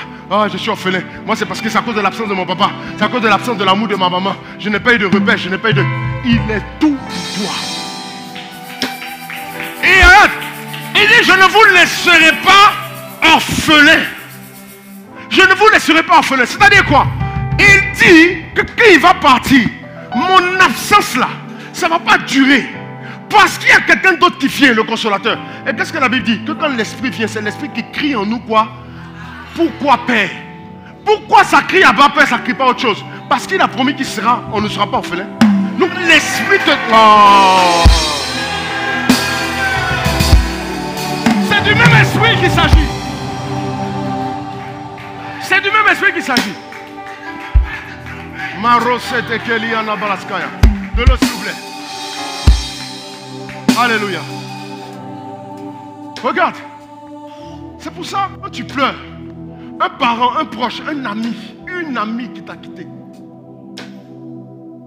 Je suis orphelin. Moi, c'est parce que c'est à cause de l'absence de mon papa. C'est à cause de l'absence de l'amour de ma maman. Je n'ai pas eu de repère. Il est tout pour toi. Et il dit, je ne vous laisserai pas orphelin. Je ne vous laisserai pas orphelin. C'est-à-dire quoi? Il dit que quand il va partir, mon absence là, ça ne va pas durer. Parce qu'il y a quelqu'un d'autre qui vient, le consolateur. Et qu'est-ce que la Bible dit? Que quand l'Esprit vient, c'est l'Esprit qui crie en nous quoi? Pourquoi Père? Pourquoi ça crie à bas Père, ça ne crie pas autre chose? Parce qu'il a promis qu'il sera, on ne sera pas orphelin. Donc l'Esprit te... Oh. C'est du même esprit qu'il s'agit. C'est du même esprit qu'il s'agit. De l'eau s'il vous plaît. Alléluia. Regarde. C'est pour ça, quand tu pleures, un parent, un proche, un ami, une amie qui t'a quitté,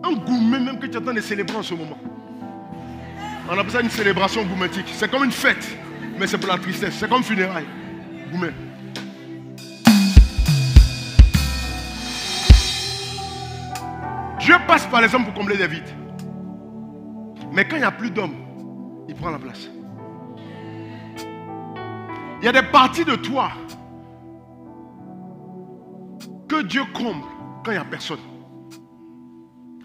un gourmet même que tu es en train de célébrer en ce moment. On appelle ça une célébration gourmétique. C'est comme une fête, mais c'est pour la tristesse. C'est comme funérailles. Gourmet. Dieu passe par les hommes pour combler des vides. Mais quand il n'y a plus d'hommes, il prend la place. Il y a des parties de toi que Dieu comble quand il n'y a personne.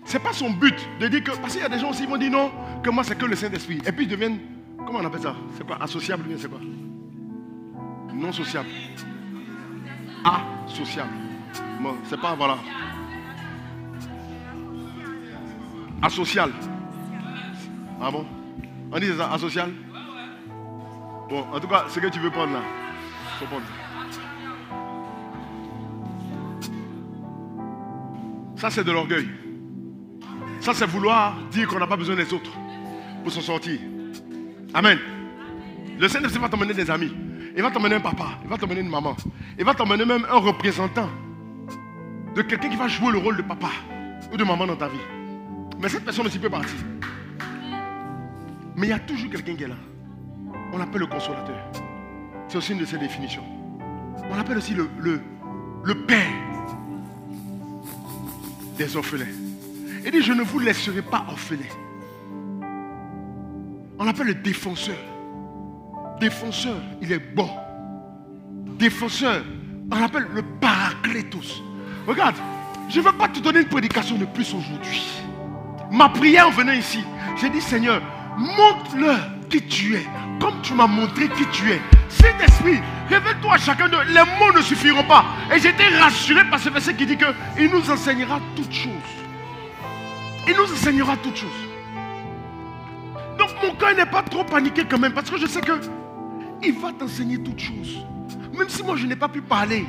Ce n'est pas son but de dire que... Parce qu'il y a des gens aussi qui vont dire non, que moi c'est que le Saint-Esprit. Et puis ils deviennent... Comment on appelle ça? C'est quoi? Associable ou bien c'est quoi? Non sociable. Associable. Bon, c'est pas... Voilà. Asocial. Ah bon? On dit ça, asocial? Bon, en tout cas, ce que tu veux prendre là. Faut prendre. Ça, c'est de l'orgueil. Ça, c'est vouloir dire qu'on n'a pas besoin des autres pour s'en sortir. Amen. Le Saint-Esprit va t'emmener des amis. Il va t'emmener un papa. Il va t'emmener une maman. Il va t'emmener même un représentant de quelqu'un qui va jouer le rôle de papa ou de maman dans ta vie. Mais cette personne aussi peut partir. Mais il y a toujours quelqu'un qui est là. On l'appelle le consolateur. C'est aussi une de ses définitions. On l'appelle aussi le père des orphelins. Il dit, je ne vous laisserai pas orphelins. On l'appelle le défenseur. Défenseur, il est bon. Défenseur, on l'appelle le paraclétos. Regarde, je ne veux pas te donner une prédication de plus aujourd'hui. Ma prière en venant ici, j'ai dit, Seigneur, montre-leur qui tu es, comme tu m'as montré qui tu es. Saint-Esprit, révèle-toi à chacun d'eux. Les mots ne suffiront pas. Et j'étais rassuré par ce verset qui dit qu'il nous enseignera toutes choses. Il nous enseignera toutes choses. Donc mon cœur n'est pas trop paniqué quand même, parce que je sais qu'il va t'enseigner toutes choses. Même si moi je n'ai pas pu parler.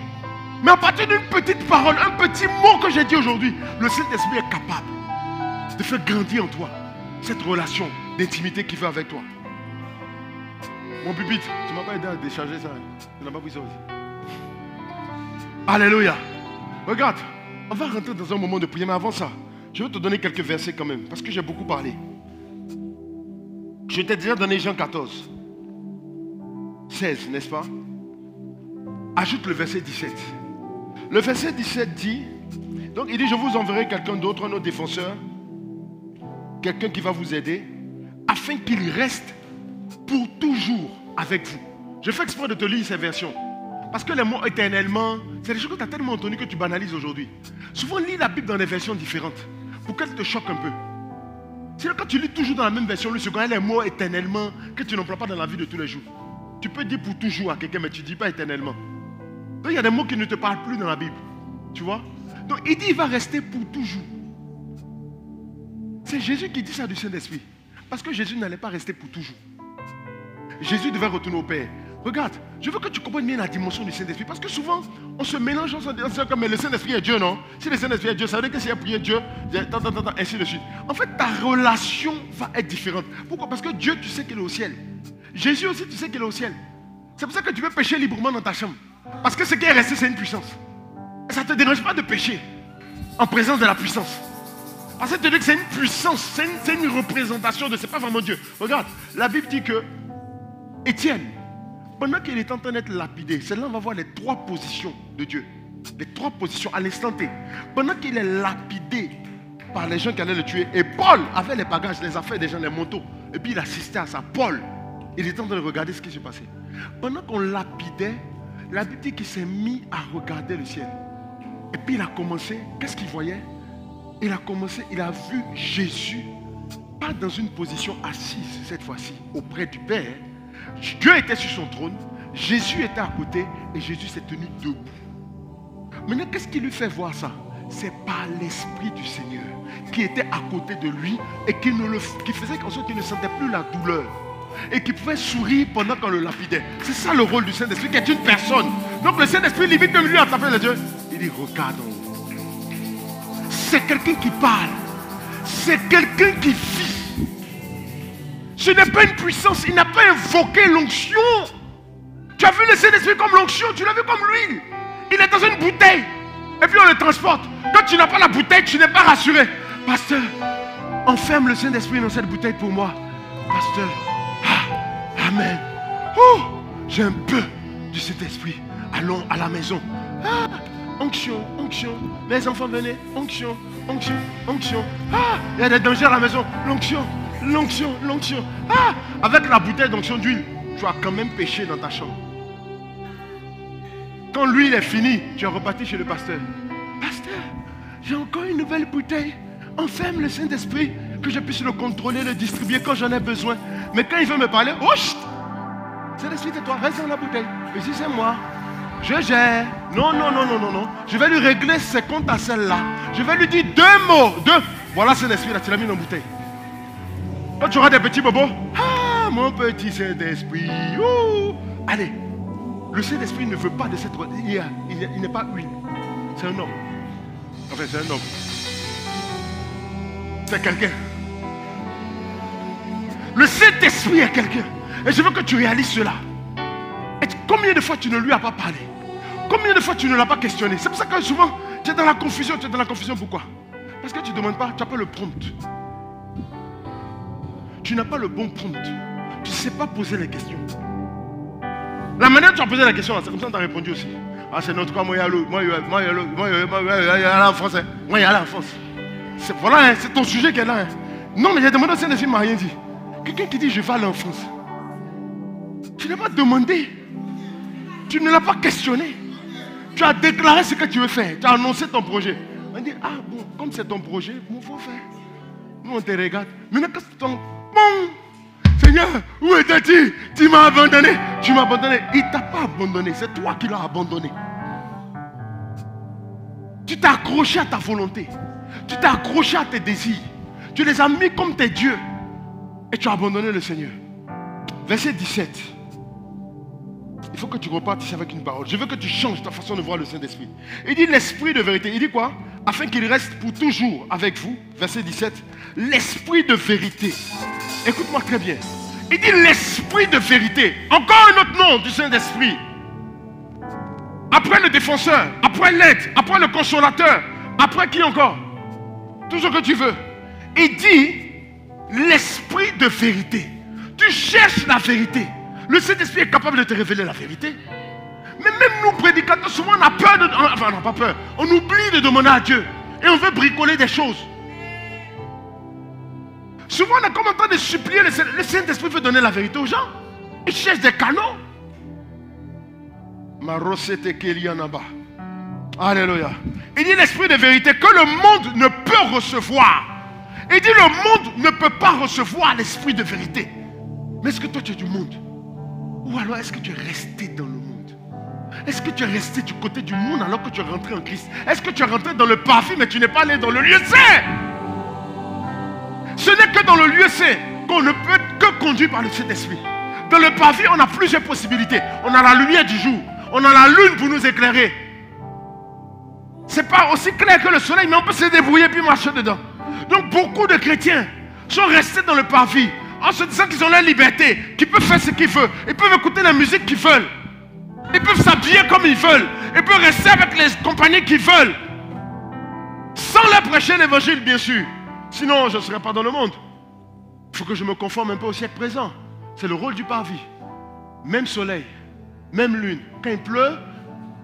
Mais à partir d'une petite parole, un petit mot que j'ai dit aujourd'hui, le Saint-Esprit est capable de faire grandir en toi cette relation d'intimité qu'il veut avec toi. Mon pupitre, tu ne m'as pas aidé à décharger ça. Tu n'as pas pris ça aussi. Alléluia. Regarde, on va rentrer dans un moment de prière, mais avant ça, je vais te donner quelques versets quand même, parce que j'ai beaucoup parlé. Je t'ai déjà donné Jean 14, 16, n'est-ce pas? Ajoute le verset 17. Le verset 17 dit, donc il dit, je vous enverrai quelqu'un d'autre, un autre défenseur, quelqu'un qui va vous aider, afin qu'il reste pour toujours avec vous. Je fais exprès de te lire ces versions. Parce que les mots éternellement, c'est des choses que tu as tellement entendues que tu banalises aujourd'hui. Souvent, lis la Bible dans des versions différentes pour qu'elle te choque un peu. Sinon, quand tu lis toujours dans la même version, le second, il y a les mots éternellement que tu n'emploies pas dans la vie de tous les jours. Tu peux dire pour toujours à quelqu'un, mais tu ne dis pas éternellement. Donc, il y a des mots qui ne te parlent plus dans la Bible. Tu vois? Donc, il dit il va rester pour toujours. C'est Jésus qui dit ça du Saint-Esprit. Parce que Jésus n'allait pas rester pour toujours. Jésus devait retourner au Père. Regarde, je veux que tu comprennes bien la dimension du Saint-Esprit. Parce que souvent, on se mélange, on se dit, mais le Saint-Esprit est Dieu, non? Si le Saint-Esprit est Dieu, ça veut dire que s'il a prié Dieu, ainsi de suite. En fait, ta relation va être différente. Pourquoi? Parce que Dieu, tu sais qu'il est au ciel. Jésus aussi, tu sais qu'il est au ciel. C'est pour ça que tu peux pécher librement dans ta chambre. Parce que ce qui est resté, c'est une puissance. Et ça ne te dérange pas de pécher en présence de la puissance. Parce que tu dis que c'est une puissance, c'est une représentation de... C'est pas vraiment Dieu. Regarde, la Bible dit que Étienne, pendant qu'il est en train d'être lapidé, c'est là on va voir les 3 positions de Dieu. Les 3 positions à l'instant T. Pendant qu'il est lapidé par les gens qui allaient le tuer, et Paul avait les bagages, les affaires des gens, les manteaux, et puis il assistait à ça. Paul, il était en train de regarder ce qui se passait. Pendant qu'on lapidait, la Bible dit qu'il s'est mis à regarder le ciel. Et puis il a commencé, qu'est-ce qu'il voyait? Il a vu Jésus, pas dans une position assise cette fois-ci, auprès du Père. Dieu était sur son trône, Jésus était à côté et Jésus s'est tenu debout. Maintenant, qu'est-ce qui lui fait voir ça? C'est par l'Esprit du Seigneur qui était à côté de lui et qui faisait en sorte qu'il ne sentait plus la douleur et qui pouvait sourire pendant qu'on le lapidait. C'est ça le rôle du Saint-Esprit, qui est une personne. Donc le Saint-Esprit limite même lui à taper les yeux. Il dit, regarde en haut. C'est quelqu'un qui parle. C'est quelqu'un qui vit. Ce n'est pas une puissance. Il n'a pas invoqué l'onction. Tu as vu le Saint-Esprit comme l'onction, tu l'as vu comme l'huile. Il est dans une bouteille. Et puis on le transporte. Quand tu n'as pas la bouteille, tu n'es pas rassuré. Pasteur, enferme le Saint-Esprit dans cette bouteille pour moi. Pasteur, amen. Oh, j'ai un peu du Saint-Esprit. Allons à la maison. Onction, onction. Les enfants venez. Onction, onction, onction. Il y a des dangers à la maison. L'onction, l'onction, l'onction. Avec la bouteille d'onction d'huile, tu as quand même péché dans ta chambre. Quand l'huile est finie, tu es reparti chez le pasteur. Pasteur, j'ai encore une nouvelle bouteille. Enferme le Saint-Esprit, que je puisse le contrôler, le distribuer quand j'en ai besoin. Mais quand il veut me parler, oh chut, Saint-Esprit, tais-toi, reste dans la bouteille. Et si c'est moi, je gère. Non, non, non, non, non, non. Je vais lui régler ses comptes à celle-là. Je vais lui dire 2 mots. Voilà Saint-Esprit, là, tu l'as mis dans la bouteille. Quand tu auras des petits bobos, mon petit Saint-Esprit. Allez. Le Saint-Esprit ne veut pas de cette... Il n'est pas une. C'est un homme. Enfin, c'est un homme. C'est quelqu'un. Le Saint-Esprit est quelqu'un. Et je veux que tu réalises cela. Et combien de fois tu ne lui as pas parlé? Combien de fois tu ne l'as pas questionné? C'est pour ça que souvent, tu es dans la confusion. Tu es dans la confusion, pourquoi? Parce que tu ne demandes pas, tu n'as pas le prompt. Tu n'as pas le bon prompt. Tu ne sais pas poser les questions. La manière dont tu as posé la question, c'est comme ça que tu as répondu aussi. C'est notre cas, moi, il y a en France. Moi, il y a en France. Voilà, hein, c'est ton sujet qui est là. Hein. Non, mais j'ai demandé au Saint-Esprit, il ne m'a rien dit. Quelqu'un qui dit, je vais aller en France. Tu n'as pas demandé. Tu ne l'as pas questionné. Tu as déclaré ce que tu veux faire. Tu as annoncé ton projet. On dit, bon, comme c'est ton projet, il faut faire. Nous, on te regarde. Maintenant, quand c'est ton... Bon, Seigneur, où étais-tu? Tu m'as abandonné. Tu m'as abandonné. Il ne t'a pas abandonné. C'est toi qui l'as abandonné. Tu t'es accroché à ta volonté. Tu t'es accroché à tes désirs. Tu les as mis comme tes dieux. Et tu as abandonné le Seigneur. Verset 17. Il faut que tu repartes ici avec une parole. Je veux que tu changes ta façon de voir le Saint-Esprit. Il dit l'Esprit de vérité. Il dit quoi? Afin qu'il reste pour toujours avec vous. Verset 17. L'Esprit de vérité. Écoute-moi très bien. Il dit l'Esprit de vérité. Encore un autre nom du Saint-Esprit. Après le défenseur, après l'aide, après le consolateur, après qui encore? Tout ce que tu veux. Il dit l'Esprit de vérité. Tu cherches la vérité. Le Saint-Esprit est capable de te révéler la vérité. Mais même nous prédicateurs, souvent on a peur de... Enfin, on n'a pas peur. On oublie de demander à Dieu. Et on veut bricoler des choses. Souvent on est comme en train de supplier. Le Saint-Esprit veut donner la vérité aux gens. Il cherche des canaux. Alléluia. Il dit l'Esprit de vérité que le monde ne peut recevoir. Il dit le monde ne peut pas recevoir l'Esprit de vérité. Mais est-ce que toi tu es du monde? Ou alors est-ce que tu es resté dans le monde? Est-ce que tu es resté du côté du monde alors que tu es rentré en Christ? Est-ce que tu es rentré dans le parvis mais tu n'es pas allé dans le lieu saint? Ce n'est que dans le lieu saint qu'on ne peut que conduire par le Saint-Esprit. Dans le parvis, on a plusieurs possibilités. On a la lumière du jour. On a la lune pour nous éclairer. Ce n'est pas aussi clair que le soleil, mais on peut se débrouiller puis marcher dedans. Donc beaucoup de chrétiens sont restés dans le parvis en se disant qu'ils ont leur liberté, qu'ils peuvent faire ce qu'ils veulent. Ils peuvent écouter la musique qu'ils veulent. Ils peuvent s'habiller comme ils veulent. Ils peuvent rester avec les compagnies qu'ils veulent. Sans leur prêcher l'évangile, bien sûr. Sinon, je ne serai pas dans le monde. Il faut que je me conforme un peu au siècle présent. C'est le rôle du parvis. Même soleil, même lune. Quand il pleut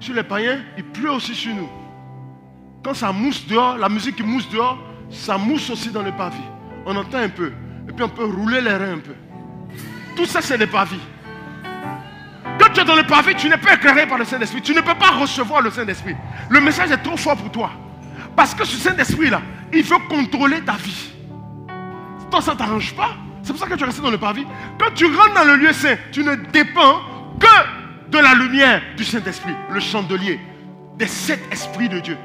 sur les païens, il pleut aussi sur nous. Quand ça mousse dehors, la musique qui mousse dehors, ça mousse aussi dans le parvis. On entend un peu. Et puis on peut rouler les reins un peu. Tout ça, c'est le parvis. Quand tu es dans le parvis, tu n'es pas éclairé par le Saint-Esprit. Tu ne peux pas recevoir le Saint-Esprit. Le message est trop fort pour toi. Parce que ce Saint-Esprit-là, il veut contrôler ta vie. Toi, ça ne t'arrange pas. C'est pour ça que tu restes dans le parvis. Quand tu rentres dans le lieu saint, tu ne dépends que de la lumière du Saint-Esprit, le chandelier, des 7 esprits de Dieu.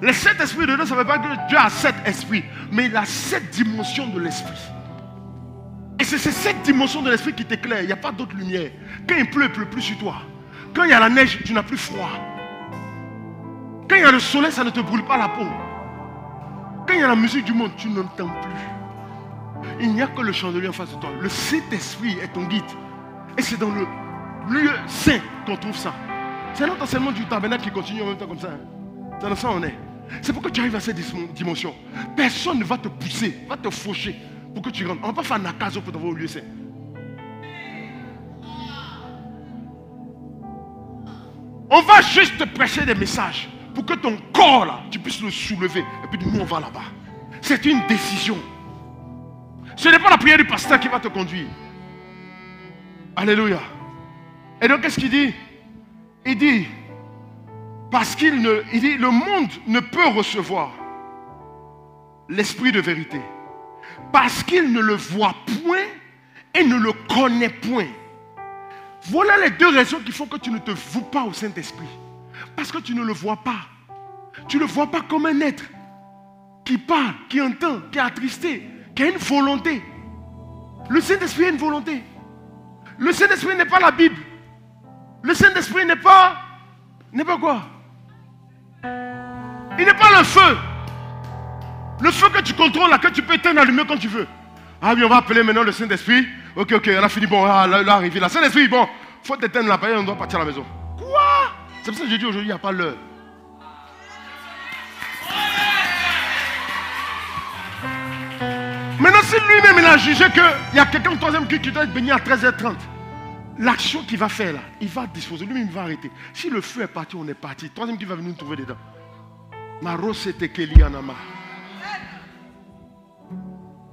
Les 7 esprits de Dieu, ça ne veut pas dire que Dieu a 7 esprits, mais il a 7 dimensions de l'esprit. Et c'est ces 7 dimensions de l'esprit qui t'éclairent. Il n'y a pas d'autre lumière. Quand il pleut plus sur toi. Quand il y a la neige, tu n'as plus froid. Quand il y a le soleil, ça ne te brûle pas la peau. Quand il y a la musique du monde, tu n'entends plus. Il n'y a que le chandelier en face de toi. Le Saint-Esprit est ton guide. Et c'est dans lieu saint qu'on trouve ça. C'est notre enseignement du tabernacle qui continue en même temps comme ça. C'est dans ça on est. C'est pourquoi tu arrives à cette dimension. Personne ne va te pousser, va te faucher pour que tu rentres. On ne va pas faire un acaso pour t'avoir au lieu saint. On va juste te prêcher des messages pour que ton corps là, tu puisses le soulever. Et puis nous on va là-bas. C'est une décision. Ce n'est pas la prière du pasteur qui va te conduire. Alléluia. Et donc qu'est-ce qu'il dit? Il dit, parce qu'il dit, le monde ne peut recevoir l'esprit de vérité. Parce qu'il ne le voit point et ne le connaît point. Voilà les deux raisons qui font que tu ne te voues pas au Saint-Esprit. Parce que tu ne le vois pas. Tu ne le vois pas comme un être qui parle, qui entend, qui est attristé, qui a une volonté. Le Saint-Esprit a une volonté. Le Saint-Esprit n'est pas la Bible. Le Saint-Esprit n'est pas quoi? Il n'est pas le feu. Le feu que tu contrôles, là, que tu peux éteindre, allumer quand tu veux. Ah oui, on va appeler maintenant le Saint-Esprit. Ok, on a fini. Bon, là, arrivé. La Saint-Esprit, bon, il faut t'éteindre la paille, on doit partir à la maison. Quoi? C'est pour ça que j'ai dit aujourd'hui, il n'y a pas l'heure. Maintenant, si lui-même il a jugé qu'il y a quelqu'un au troisième qui doit être béni à 13h30, l'action qu'il va faire là, il va disposer, lui-même il va arrêter. Si le feu est parti, on est parti. Troisième qui va venir nous trouver dedans.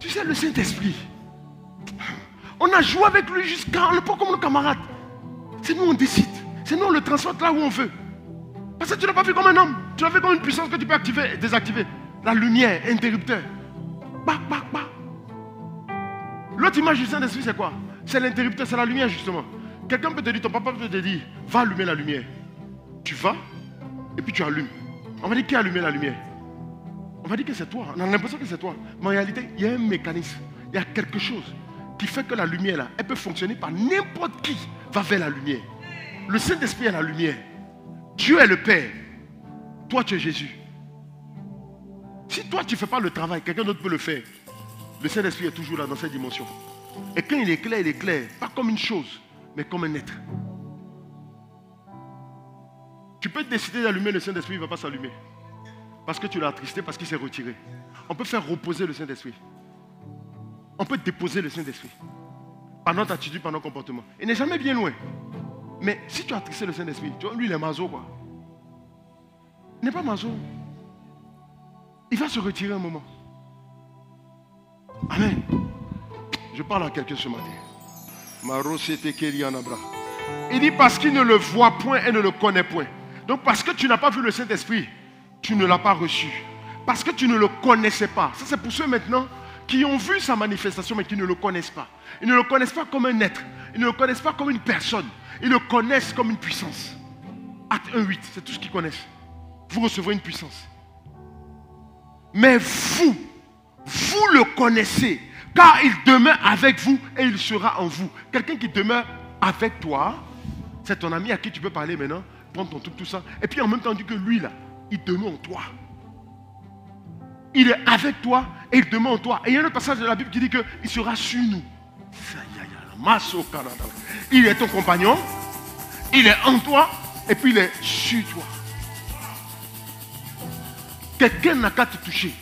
Tu sais, le Saint-Esprit, on a joué avec lui jusqu'à, on n'est pas comme nos camarades. C'est nous on décide. C'est nous on le transporte là où on veut. Parce que tu ne l'as pas vu comme un homme. Tu l'as vu comme une puissance que tu peux activer et désactiver. La lumière, interrupteur. Bah. L'autre image du Saint-Esprit, c'est quoi? C'est l'interrupteur, c'est la lumière justement. Quelqu'un peut te dire, ton papa peut te dire, va allumer la lumière. Tu vas, et puis tu allumes. On va dire qui a allumé la lumière? On va dire que c'est toi. On a l'impression que c'est toi. Mais en réalité, il y a un mécanisme. Il y a quelque chose qui fait que la lumière, là, elle peut fonctionner par n'importe qui va vers la lumière. Le Saint-Esprit est la lumière. Dieu est le Père. Toi, tu es Jésus. Si toi, tu ne fais pas le travail, quelqu'un d'autre peut le faire. Le Saint-Esprit est toujours là dans cette dimension. Et quand il est clair, pas comme une chose, mais comme un être. Tu peux décider d'allumer le Saint-Esprit, il ne va pas s'allumer. Parce que tu l'as attristé, parce qu'il s'est retiré. On peut faire reposer le Saint-Esprit. On peut déposer le Saint-Esprit. Par notre attitude, par notre comportement. Il n'est jamais bien loin. Mais si tu as attristé le Saint-Esprit, tu vois, lui il est maso quoi. Il n'est pas maso. Il va se retirer un moment. Amen. Je parle à quelqu'un ce matin. Il dit parce qu'il ne le voit point et ne le connaît point. Donc parce que tu n'as pas vu le Saint-Esprit, tu ne l'as pas reçu. Parce que tu ne le connaissais pas. Ça c'est pour ceux maintenant qui ont vu sa manifestation mais qui ne le connaissent pas. Ils ne le connaissent pas comme un être. Ils ne le connaissent pas comme une personne. Ils le connaissent comme une puissance. Acte 1:8, c'est tout ce qu'ils connaissent. Vous recevrez une puissance. Mais vous le connaissez, car il demeure avec vous et il sera en vous. Quelqu'un qui demeure avec toi, c'est ton ami à qui tu peux parler maintenant, prendre ton truc, tout ça. Et puis en même temps, dit que lui là, il demeure en toi. Il est avec toi et il demeure en toi. Et il y a un autre passage de la Bible qui dit qu'il sera sur nous. Il est ton compagnon, il est en toi et puis il est sur toi. Quelqu'un n'a qu'à te toucher.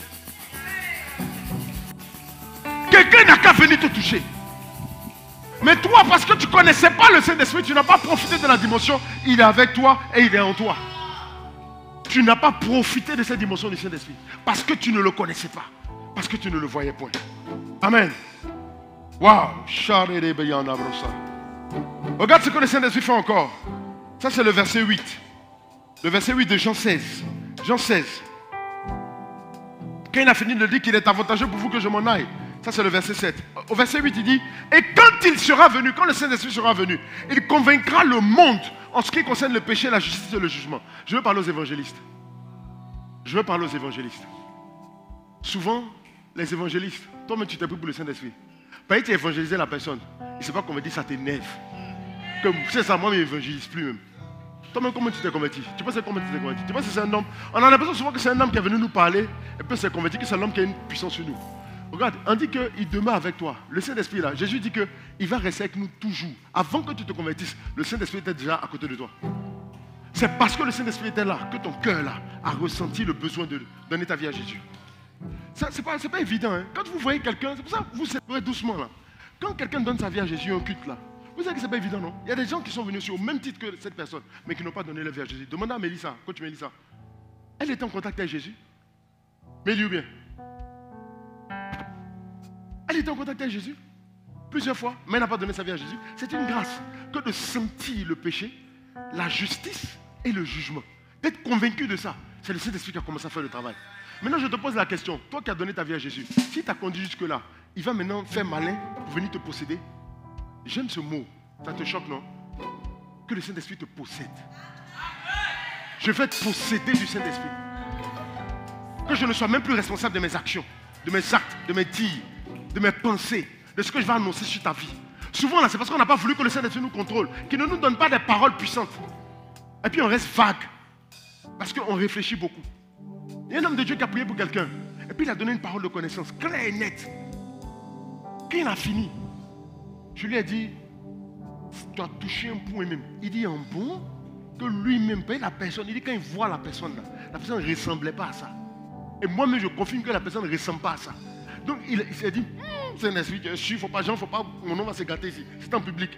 Quelqu'un n'a qu'à venir te toucher. Mais toi, parce que tu ne connaissais pas le Saint-Esprit, tu n'as pas profité de la dimension. Il est avec toi et il est en toi. Tu n'as pas profité de cette dimension du Saint-Esprit. Parce que tu ne le connaissais pas. Parce que tu ne le voyais point. Amen. Waouh. Regarde ce que le Saint-Esprit fait encore. Ça c'est le verset 8. Le verset 8 de Jean 16. Jean 16. Quand il a fini de dire qu'il est avantageux pour vous que je m'en aille. Ça c'est le verset 7. Au verset 8 il dit, et quand il sera venu, quand le Saint-Esprit sera venu, il convaincra le monde en ce qui concerne le péché, la justice et le jugement. Je veux parler aux évangélistes. Souvent, les évangélistes, toi-même tu t'es pris pour le Saint-Esprit. Parce que tu as évangélisé la personne. Il ne sait pas qu'on me dit ça t'énerve. Comme c'est ça, moi je n'évangélise plus même. Toi-même, comment tu t'es converti? Tu penses comment tu t'es converti? Tu penses que c'est un homme? On a l'impression souvent que c'est un homme qui est venu nous parler et puis s'est converti, que c'est l'homme qui a une puissance sur nous. Regarde, on dit qu'il demeure avec toi. Le Saint-Esprit là, Jésus dit qu'il va rester avec nous toujours. Avant que tu te convertisses, le Saint-Esprit était déjà à côté de toi. C'est parce que le Saint-Esprit était là que ton cœur là a ressenti le besoin de donner ta vie à Jésus. C'est pas évident. Hein? Quand vous voyez quelqu'un, c'est pour ça que vous séparez doucement là. Quand quelqu'un donne sa vie à Jésus, un culte là, vous savez que c'est pas évident, non? Il y a des gens qui sont venus sur au même titre que cette personne, mais qui n'ont pas donné leur vie à Jésus. Demandez à Mélissa, coach Mélissa. Elle était en contact avec Jésus. Mélie ou bien? Elle était en contact avec Jésus plusieurs fois, mais elle n'a pas donné sa vie à Jésus. C'est une grâce que de sentir le péché, la justice et le jugement. D'être convaincu de ça, c'est le Saint-Esprit qui a commencé à faire le travail. Maintenant, je te pose la question. Toi qui as donné ta vie à Jésus, si tu as conduit jusque-là, il va maintenant faire malin pour venir te posséder. J'aime ce mot. Ça te choque, non? Que le Saint-Esprit te possède. Je vais te posséder du Saint-Esprit. Que je ne sois même plus responsable de mes actions, de mes actes, de mes dires, de mes pensées, de ce que je vais annoncer sur ta vie. Souvent, là, c'est parce qu'on n'a pas voulu que le Saint-Esprit nous contrôle, qu'il ne nous donne pas des paroles puissantes. Et puis, on reste vague. Parce qu'on réfléchit beaucoup. Il y a un homme de Dieu qui a prié pour quelqu'un. Et puis, il a donné une parole de connaissance claire et nette. Quand il a fini, je lui ai dit, tu as touché un point même. Il dit un bon que lui-même, pas la personne. Il dit quand il voit la personne là, la personne ne ressemblait pas à ça. Et moi-même, je confirme que la personne ne ressemble pas à ça. Donc, il s'est dit, c'est un esprit, il ne faut pas, mon nom va se gâter ici. C'est en public.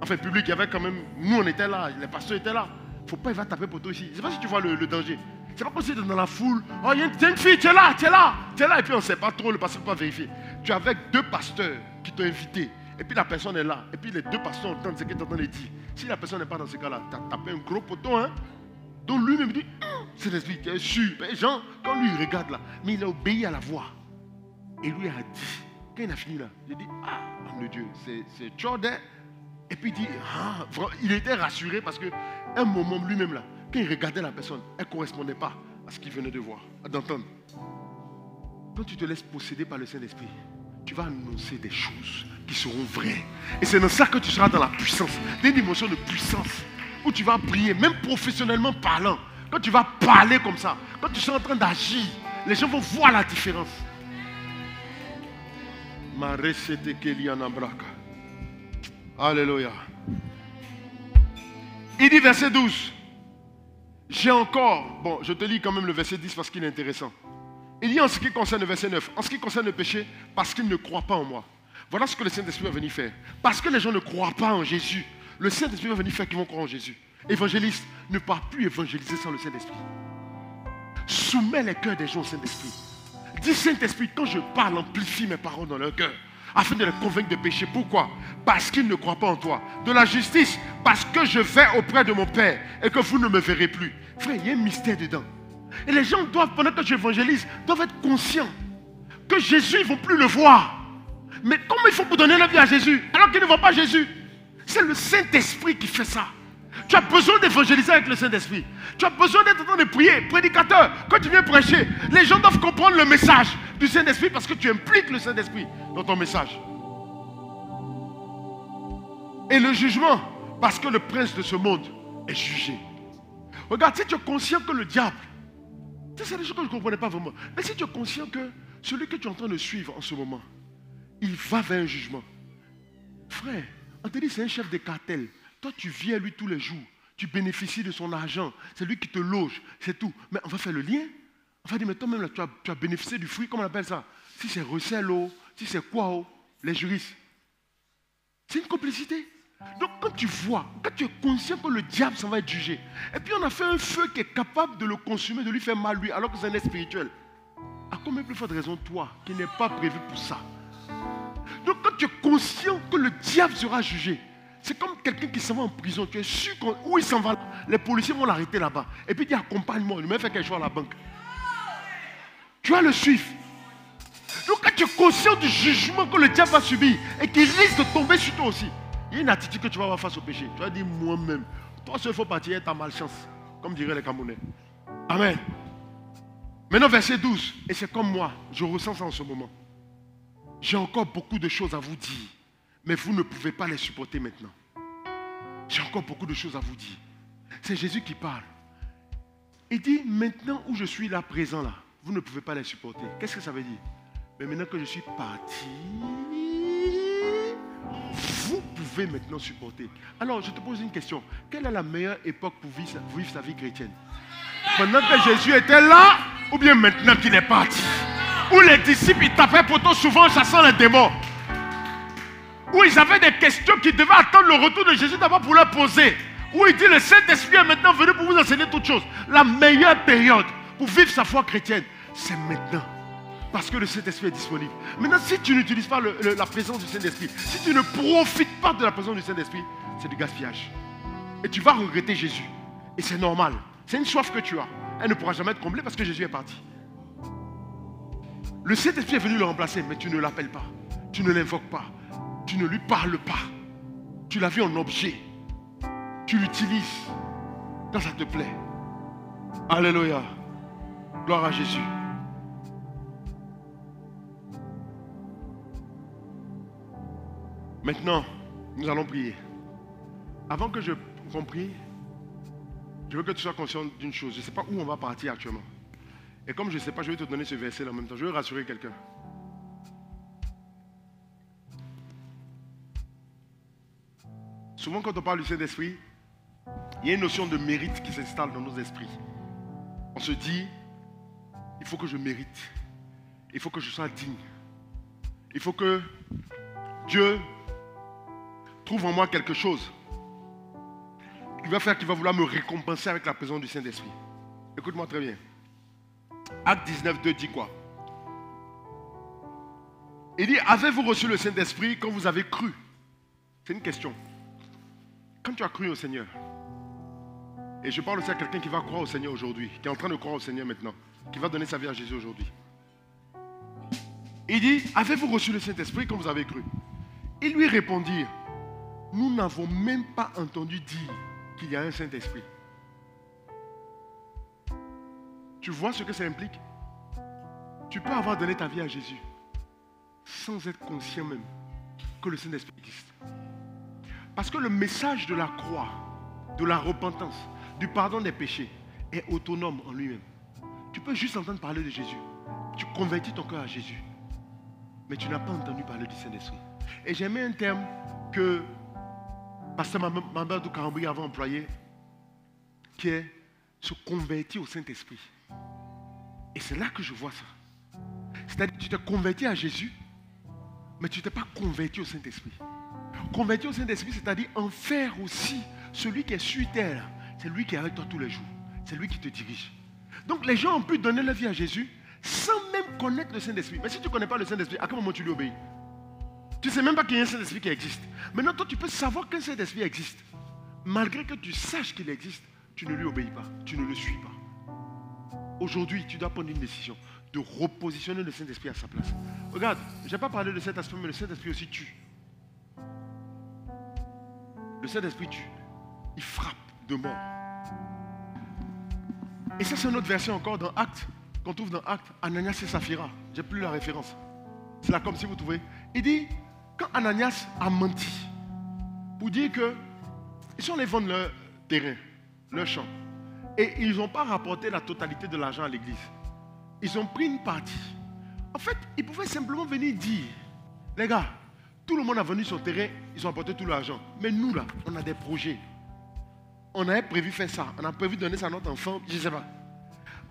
Enfin, public, il y avait quand même, nous on était là, les pasteurs étaient là. Il ne faut pas, il va taper pour toi ici. Je ne sais pas si tu vois le danger. C'est pas possible d'être dans la foule. Oh, il y a une fille, tu es là. Et puis on ne sait pas trop, le pasteur ne peut pas vérifier. Tu es avec deux pasteurs qui t'ont invité. Et puis la personne est là. Et puis les deux pasteurs entendent ce que tu es en train de dire. Si la personne n'est pas dans ce cas-là, tu as tapé un gros poteau, hein. Donc lui-même dit, c'est l'esprit, tu es sûr. Et Jean, quand lui il regarde là, mais il a obéi à la voix. Et lui a dit, quand il a fini là, il a dit, mon Dieu, c'est Jordan. Et puis il dit, il était rassuré parce qu'à un moment lui-même là, quand il regardait la personne, elle ne correspondait pas à ce qu'il venait de voir, d'entendre. Quand tu te laisses posséder par le Saint-Esprit, tu vas annoncer des choses qui seront vraies. Et c'est dans ça que tu seras dans la puissance, une dimension de puissance, où tu vas briller, même professionnellement parlant. Quand tu vas parler comme ça, quand tu seras en train d'agir, les gens vont voir la différence. Alléluia. Il dit verset 12. J'ai encore, bon, je te lis quand même le verset 10 parce qu'il est intéressant. Il dit en ce qui concerne le verset 9, en ce qui concerne le péché, parce qu'ils ne croient pas en moi. Voilà ce que le Saint-Esprit va venir faire. Parce que les gens ne croient pas en Jésus, le Saint-Esprit va venir faire qu'ils vont croire en Jésus. Évangéliste ne peut plus évangéliser sans le Saint-Esprit. Soumets les cœurs des gens au Saint-Esprit. Dis Saint-Esprit, quand je parle, amplifie mes paroles dans leur cœur, afin de les convaincre de péché. Pourquoi? Parce qu'ils ne croient pas en toi. De la justice, parce que je vais auprès de mon Père et que vous ne me verrez plus. Frère, il y a un mystère dedans. Et les gens doivent, pendant que j'évangélise, doivent être conscients que Jésus, ils ne vont plus le voir. Mais comment ils font pour donner la vie à Jésus alors qu'ils ne voient pas Jésus? C'est le Saint-Esprit qui fait ça. Tu as besoin d'évangéliser avec le Saint-Esprit. Tu as besoin d'être en train de prier. Prédicateur, quand tu viens prêcher, les gens doivent comprendre le message du Saint-Esprit parce que tu impliques le Saint-Esprit dans ton message. Et le jugement, parce que le prince de ce monde est jugé. Regarde, si tu es conscient que le diable, c'est des choses que je ne comprenais pas vraiment, mais si tu es conscient que celui que tu es en train de suivre en ce moment, il va vers un jugement. Frère, on te dit c'est un chef de cartel. Toi, tu viens à lui tous les jours. Tu bénéficies de son argent. C'est lui qui te loge. C'est tout. Mais on va faire le lien. On va dire, mais toi-même, là, tu as bénéficié du fruit. Comment on appelle ça? Si c'est recel, si c'est quoi, les juristes. C'est une complicité. Donc, quand tu vois, quand tu es conscient que le diable s'en va être jugé, et puis on a fait un feu qui est capable de le consumer, de lui faire mal lui, alors que c'est un être spirituel. À combien plus forte raison, toi, qui n'es pas prévu pour ça? Donc, quand tu es conscient que le diable sera jugé, c'est comme quelqu'un qui s'en va en prison. Tu es sûr où il s'en va, les policiers vont l'arrêter là-bas. Et puis il dit accompagne-moi, il m'a fait quelque chose à la banque. Tu vas le suivre. Donc quand tu es conscient du jugement que le diable va subir et qu'il risque de tomber sur toi aussi, il y a une attitude que tu vas avoir face au péché. Tu vas dire moi-même, toi seul il faut partir, ta malchance, comme diraient les Camerounais. Amen. Maintenant verset 12, et c'est comme moi, je ressens ça en ce moment. J'ai encore beaucoup de choses à vous dire. Mais vous ne pouvez pas les supporter maintenant. J'ai encore beaucoup de choses à vous dire. C'est Jésus qui parle. Il dit, maintenant où je suis là, présent là, vous ne pouvez pas les supporter. Qu'est-ce que ça veut dire? Mais maintenant que je suis parti, vous pouvez maintenant supporter. Alors, je te pose une question. Quelle est la meilleure époque pour vivre sa vie chrétienne? Pendant que Jésus était là, ou bien maintenant qu'il est parti? Où les disciples, ils tapaient poteau souvent en chassant les démons. Où ils avaient des questions qu'ils devaient attendre le retour de Jésus d'abord pour leur poser. Où il dit, le Saint-Esprit est maintenant venu pour vous enseigner toutes choses. La meilleure période pour vivre sa foi chrétienne, c'est maintenant. Parce que le Saint-Esprit est disponible. Maintenant, si tu n'utilises pas la présence du Saint-Esprit, si tu ne profites pas de la présence du Saint-Esprit, c'est du gaspillage. Et tu vas regretter Jésus. Et c'est normal. C'est une soif que tu as. Elle ne pourra jamais être comblée parce que Jésus est parti. Le Saint-Esprit est venu le remplacer, mais tu ne l'appelles pas. Tu ne l'invoques pas. Tu ne lui parles pas. Tu l'as vu en objet. Tu l'utilises quand ça te plaît. Alléluia. Gloire à Jésus. Maintenant, nous allons prier. Avant que qu'on prie, je veux que tu sois conscient d'une chose. Je ne sais pas où on va partir actuellement. Et comme je ne sais pas, je vais te donner ce verset en même temps. Je veux rassurer quelqu'un. Souvent, quand on parle du Saint-Esprit, il y a une notion de mérite qui s'installe dans nos esprits. On se dit, il faut que je mérite. Il faut que je sois digne. Il faut que Dieu trouve en moi quelque chose qui va faire qu'il va vouloir me récompenser avec la présence du Saint-Esprit. Écoute-moi très bien. Acte 19, 2 dit quoi? Il dit, avez-vous reçu le Saint-Esprit quand vous avez cru? C'est une question. Quand tu as cru au Seigneur, et je parle aussi à quelqu'un qui va croire au Seigneur aujourd'hui, qui est en train de croire au Seigneur maintenant, qui va donner sa vie à Jésus aujourd'hui. Il dit, avez-vous reçu le Saint-Esprit quand vous avez cru? Ils lui répondirent, nous n'avons même pas entendu dire qu'il y a un Saint-Esprit. Tu vois ce que ça implique? Tu peux avoir donné ta vie à Jésus sans être conscient même que le Saint-Esprit existe. Parce que le message de la croix, de la repentance, du pardon des péchés est autonome en lui-même. Tu peux juste entendre parler de Jésus. Tu convertis ton cœur à Jésus. Mais tu n'as pas entendu parler du Saint-Esprit. Et j'aimais un terme que Pasteur Mambadou Karambouy avait employé, qui est se convertir au Saint-Esprit. Et c'est là que je vois ça. C'est-à-dire que tu t'es converti à Jésus, mais tu ne t'es pas converti au Saint-Esprit. Converti au Saint-Esprit, c'est-à-dire en faire aussi celui qui est sur terre. C'est lui qui est avec toi tous les jours. C'est lui qui te dirige. Donc les gens ont pu donner leur vie à Jésus sans même connaître le Saint-Esprit. Mais si tu ne connais pas le Saint-Esprit, à quel moment tu lui obéis? Tu ne sais même pas qu'il y a un Saint-Esprit qui existe. Maintenant, toi, tu peux savoir qu'un Saint-Esprit existe. Malgré que tu saches qu'il existe, tu ne lui obéis pas. Tu ne le suis pas. Aujourd'hui, tu dois prendre une décision de repositionner le Saint-Esprit à sa place. Regarde, je n'ai pas parlé de cet aspect, mais le Saint-Esprit aussi tue. Le Saint-Esprit tue. Il frappe de mort. Et ça, c'est une autre version encore dans Actes, qu'on trouve dans Actes, Ananias et Saphira. J'ai plus la référence. C'est là comme si vous trouvez. Il dit, quand Ananias a menti, pour dire que ils sont allés vendre leur terrain, leur champ, et ils n'ont pas rapporté la totalité de l'argent à l'église. Ils ont pris une partie. En fait, ils pouvaient simplement venir dire, les gars, tout le monde a vendu son terrain, ils ont apporté tout l'argent. Mais nous là, on a des projets. On avait prévu faire ça, on a prévu donner ça à notre enfant, je ne sais pas.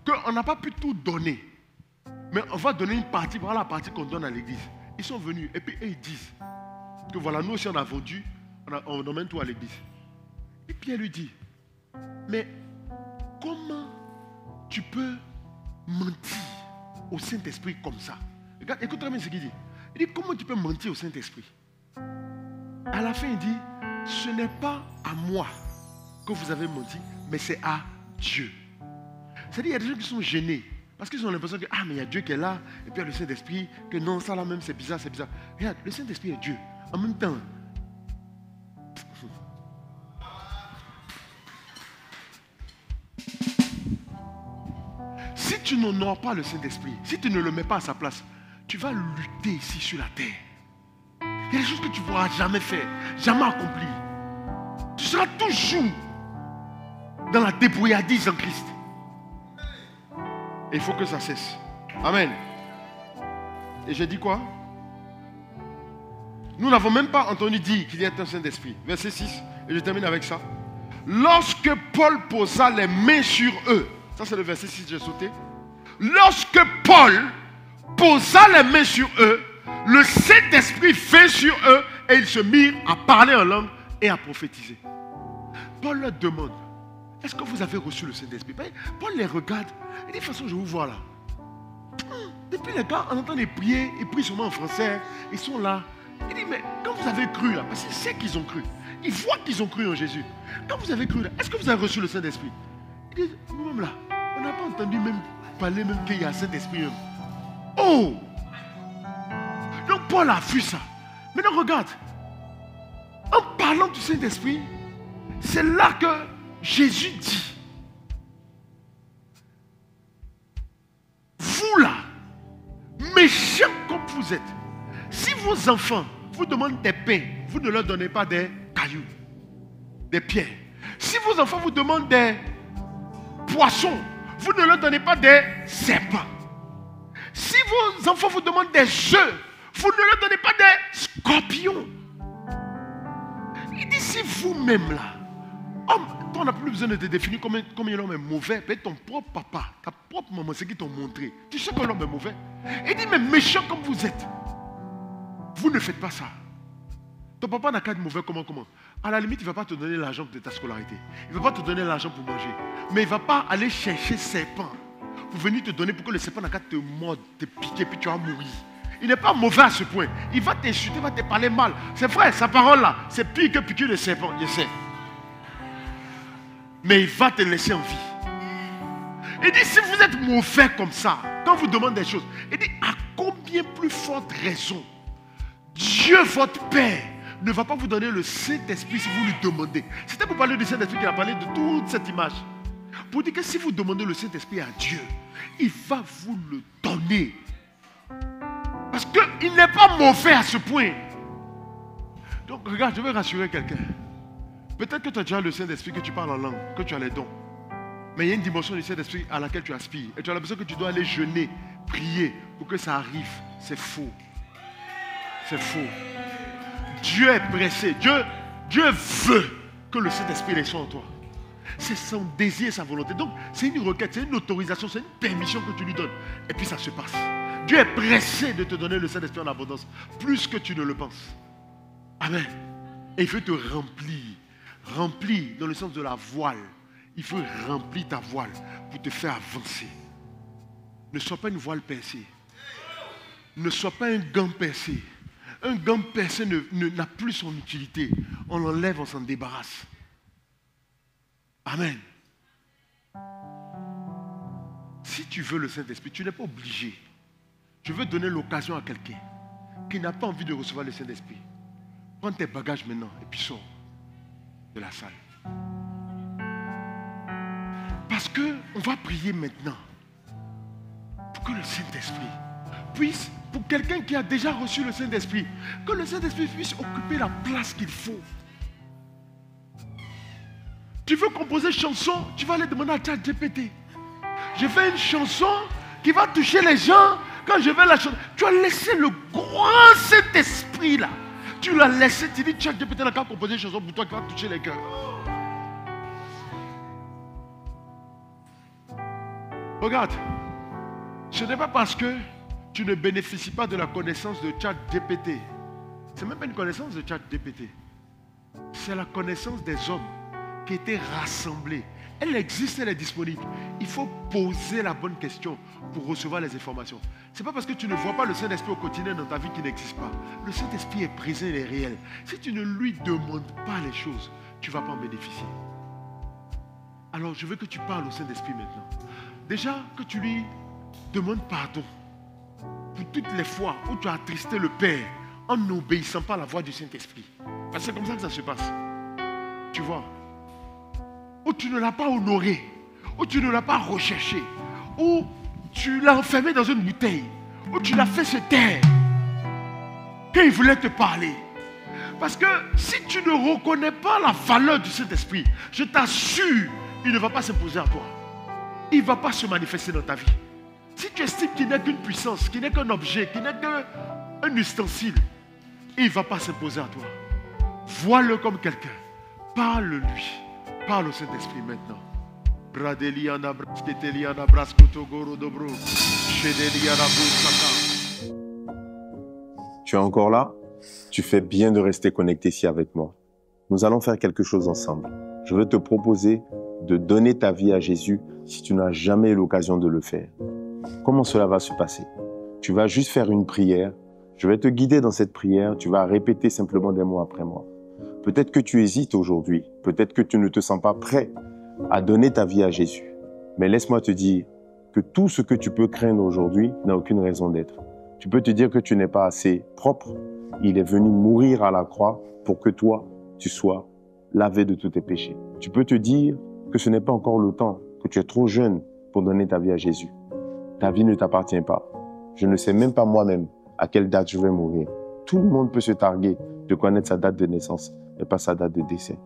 Qu'on n'a pas pu tout donner. Mais on va donner une partie, voilà la partie qu'on donne à l'église. Ils sont venus et puis ils disent que voilà, nous aussi on a vendu, on emmène tout à l'église. Et Pierre lui dit, mais comment tu peux mentir au Saint-Esprit comme ça? Regarde, écoute très bien ce qu'il dit. Il dit, comment tu peux mentir au Saint-Esprit? À la fin, il dit, ce n'est pas à moi que vous avez menti, mais c'est à Dieu. C'est-à-dire, il y a des gens qui sont gênés. Parce qu'ils ont l'impression que, ah, mais il y a Dieu qui est là, et puis il y a le Saint-Esprit, que non, ça là même, c'est bizarre, c'est bizarre. Regarde, le Saint-Esprit est Dieu. En même temps, si tu n'honores pas le Saint-Esprit, si tu ne le mets pas à sa place, tu vas lutter ici sur la terre. Il y a des choses que tu ne pourras jamais faire, jamais accomplir. Tu seras toujours dans la débrouillardise en Christ. Et il faut que ça cesse. Amen. Et j'ai dit quoi? Nous n'avons même pas entendu dire qu'il y a un Saint-Esprit. Verset 6, et je termine avec ça. Lorsque Paul posa les mains sur eux, ça c'est le verset 6 que j'ai sauté. Lorsque Paul posa les mains sur eux, le Saint-Esprit vint sur eux et ils se mirent à parler en langue et à prophétiser. Paul leur demande, est-ce que vous avez reçu le Saint-Esprit? Paul les regarde et dit, de toute façon je vous vois là. Depuis les gars, on entend les prier, ils prient sûrement en français, ils sont là. Il dit, mais quand vous avez cru là, parce qu'il sait qu'ils ont cru, il voit qu'ils ont cru en Jésus. Quand vous avez cru là, est-ce que vous avez reçu le Saint-Esprit? Il dit, nous-mêmes là, on n'a pas entendu même parler même qu'il y a un Saint-Esprit même. Oh! Donc Paul a vu ça. Maintenant regarde, en parlant du Saint-Esprit, c'est là que Jésus dit, vous là, méchants comme vous êtes, si vos enfants vous demandent des pains, vous ne leur donnez pas des cailloux, des pierres. Si vos enfants vous demandent des poissons, vous ne leur donnez pas des serpents. Si vos enfants vous demandent des œufs, vous ne leur donnez pas des scorpions. Il dit, si vous-même là, homme, toi on n'a plus besoin de te définir combien l'homme est mauvais. Peut-être ton propre papa, ta propre maman, c'est qui t'ont montré. Tu sais que l'homme est mauvais. Il dit, mais méchant comme vous êtes, vous ne faites pas ça. Ton papa n'a qu'à être mauvais comment? À la limite, il ne va pas te donner l'argent de ta scolarité. Il ne va pas te donner l'argent pour manger. Mais il ne va pas aller chercher serpent pour venir te donner pour que le serpent n'a qu'à te mordre, te piquer, puis tu vas mourir. Il n'est pas mauvais à ce point. Il va t'insulter, il va te parler mal. C'est vrai, sa parole là, c'est pire que piquer le serpent, je sais. Mais il va te laisser en vie. Il dit, si vous êtes mauvais comme ça, quand vous demandez des choses, il dit, à combien plus forte raison Dieu, votre Père, ne va pas vous donner le Saint-Esprit si vous lui demandez. C'était pour parler du Saint-Esprit qu'il a parlé de toute cette image. Pour dire que si vous demandez le Saint-Esprit à Dieu, il va vous le donner. Parce qu'il n'est pas mauvais à ce point. Donc regarde, je vais rassurer quelqu'un. Peut-être que tu as déjà le Saint-Esprit, que tu parles en langue, que tu as les dons. Mais il y a une dimension du Saint-Esprit à laquelle tu aspires. Et tu as l'impression que tu dois aller jeûner, prier pour que ça arrive. C'est faux. C'est faux. Dieu est pressé. Dieu veut que le Saint-Esprit soit en toi. C'est son désir, sa volonté. Donc, c'est une requête, c'est une autorisation, c'est une permission que tu lui donnes. Et puis ça se passe. Dieu est pressé de te donner le Saint-Esprit en abondance, plus que tu ne le penses. Amen. Et il veut te remplir. Remplir dans le sens de la voile. Il veut remplir ta voile pour te faire avancer. Ne sois pas une voile percée. Ne sois pas un gant percé. Un gant percé n'a plus son utilité. On l'enlève, on s'en débarrasse. Amen. Si tu veux le Saint-Esprit, tu n'es pas obligé. Je veux donner l'occasion à quelqu'un qui n'a pas envie de recevoir le Saint-Esprit. Prends tes bagages maintenant et puis sors de la salle. Parce qu'on va prier maintenant pour que le Saint-Esprit puisse, pour quelqu'un qui a déjà reçu le Saint-Esprit, que le Saint-Esprit puisse occuper la place qu'il faut. Tu veux composer une chanson, tu vas aller demander à ChatGPT. Je fais une chanson qui va toucher les gens. Quand je vais la chanter, tu as laissé le grand Saint-Esprit là. Tu l'as laissé, tu dis ChatGPT n'a qu'à composer une chanson pour toi qui va toucher les cœurs. Regarde, ce n'est pas parce que tu ne bénéficies pas de la connaissance de ChatGPT. Ce n'est même pas une connaissance de ChatGPT. C'est la connaissance des hommes qui étaient rassemblés. Elle existe, elle est disponible. Il faut poser la bonne question pour recevoir les informations. Ce n'est pas parce que tu ne vois pas le Saint-Esprit au quotidien dans ta vie qu'il n'existe pas. Le Saint-Esprit est présent, il est réel. Si tu ne lui demandes pas les choses, tu ne vas pas en bénéficier. Alors je veux que tu parles au Saint-Esprit maintenant. Déjà que tu lui demandes pardon pour toutes les fois où tu as attristé le Père en n'obéissant pas à la voix du Saint-Esprit. Parce que c'est comme ça que ça se passe. Tu vois, où tu ne l'as pas honoré, où tu ne l'as pas recherché, où tu l'as enfermé dans une bouteille, où tu l'as fait se taire quand il voulait te parler. Parce que si tu ne reconnais pas la valeur du Saint-Esprit, je t'assure, il ne va pas s'imposer à toi. Il ne va pas se manifester dans ta vie. Si tu estimes qu'il n'est qu'une puissance, qu'il n'est qu'un objet, qu'il n'est qu'un ustensile, il ne va pas s'imposer à toi. Vois-le comme quelqu'un. Parle-lui. Parle au Saint-Esprit maintenant. Tu es encore là? Tu fais bien de rester connecté ici avec moi. Nous allons faire quelque chose ensemble. Je veux te proposer de donner ta vie à Jésus si tu n'as jamais eu l'occasion de le faire. Comment cela va se passer? Tu vas juste faire une prière. Je vais te guider dans cette prière. Tu vas répéter simplement des mots après moi. Peut-être que tu hésites aujourd'hui. Peut-être que tu ne te sens pas prêt à donner ta vie à Jésus. Mais laisse-moi te dire que tout ce que tu peux craindre aujourd'hui n'a aucune raison d'être. Tu peux te dire que tu n'es pas assez propre. Il est venu mourir à la croix pour que toi, tu sois lavé de tous tes péchés. Tu peux te dire que ce n'est pas encore le temps, que tu es trop jeune pour donner ta vie à Jésus. Ta vie ne t'appartient pas. Je ne sais même pas moi-même à quelle date je vais mourir. Tout le monde peut se targuer de connaître sa date de naissance, mais pas sa date de décès.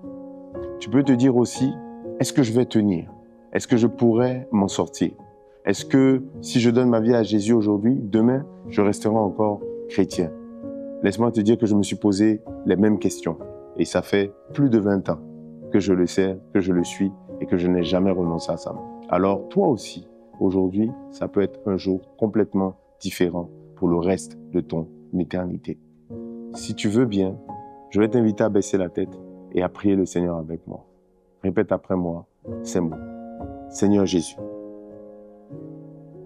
Tu peux te dire aussi, est-ce que je vais tenir? Est-ce que je pourrais m'en sortir? Est-ce que si je donne ma vie à Jésus aujourd'hui, demain, je resterai encore chrétien? Laisse-moi te dire que je me suis posé les mêmes questions. Et ça fait plus de 20 ans que je le sais, que je le suis et que je n'ai jamais renoncé à ça. Alors toi aussi, aujourd'hui, ça peut être un jour complètement différent pour le reste de ton éternité. Si tu veux bien, je vais t'inviter à baisser la tête et à prier le Seigneur avec moi. Répète après moi ces mots. Seigneur Jésus,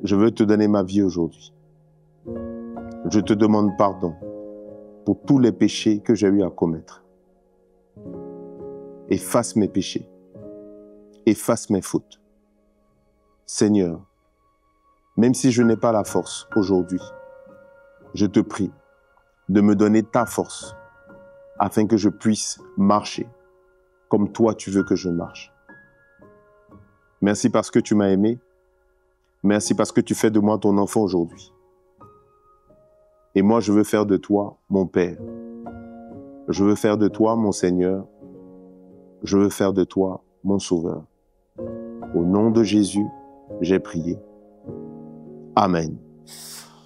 je veux te donner ma vie aujourd'hui. Je te demande pardon pour tous les péchés que j'ai eu à commettre. Efface mes péchés. Efface mes fautes. Seigneur, même si je n'ai pas la force aujourd'hui, je te prie de me donner ta force afin que je puisse marcher comme toi tu veux que je marche. Merci parce que tu m'as aimé. Merci parce que tu fais de moi ton enfant aujourd'hui. Et moi, je veux faire de toi mon Père. Je veux faire de toi mon Seigneur. Je veux faire de toi mon Sauveur. Au nom de Jésus, j'ai prié. Amen.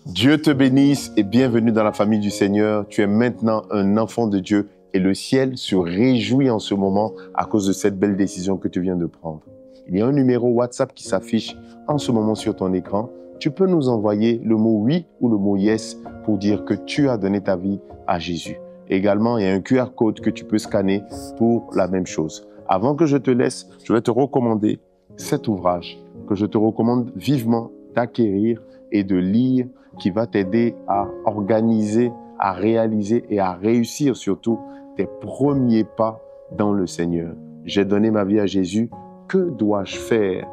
Dieu te bénisse et bienvenue dans la famille du Seigneur. Tu es maintenant un enfant de Dieu et le ciel se réjouit en ce moment à cause de cette belle décision que tu viens de prendre. Il y a un numéro WhatsApp qui s'affiche en ce moment sur ton écran. Tu peux nous envoyer le mot oui ou le mot yes pour dire que tu as donné ta vie à Jésus. Également, il y a un QR code que tu peux scanner pour la même chose. Avant que je te laisse, je vais te recommander cet ouvrage que je te recommande vivement d'acquérir et de lire, qui va t'aider à organiser, à réaliser et à réussir surtout tes premiers pas dans le Seigneur. J'ai donné ma vie à Jésus. Que dois-je faire?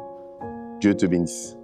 Dieu te bénisse.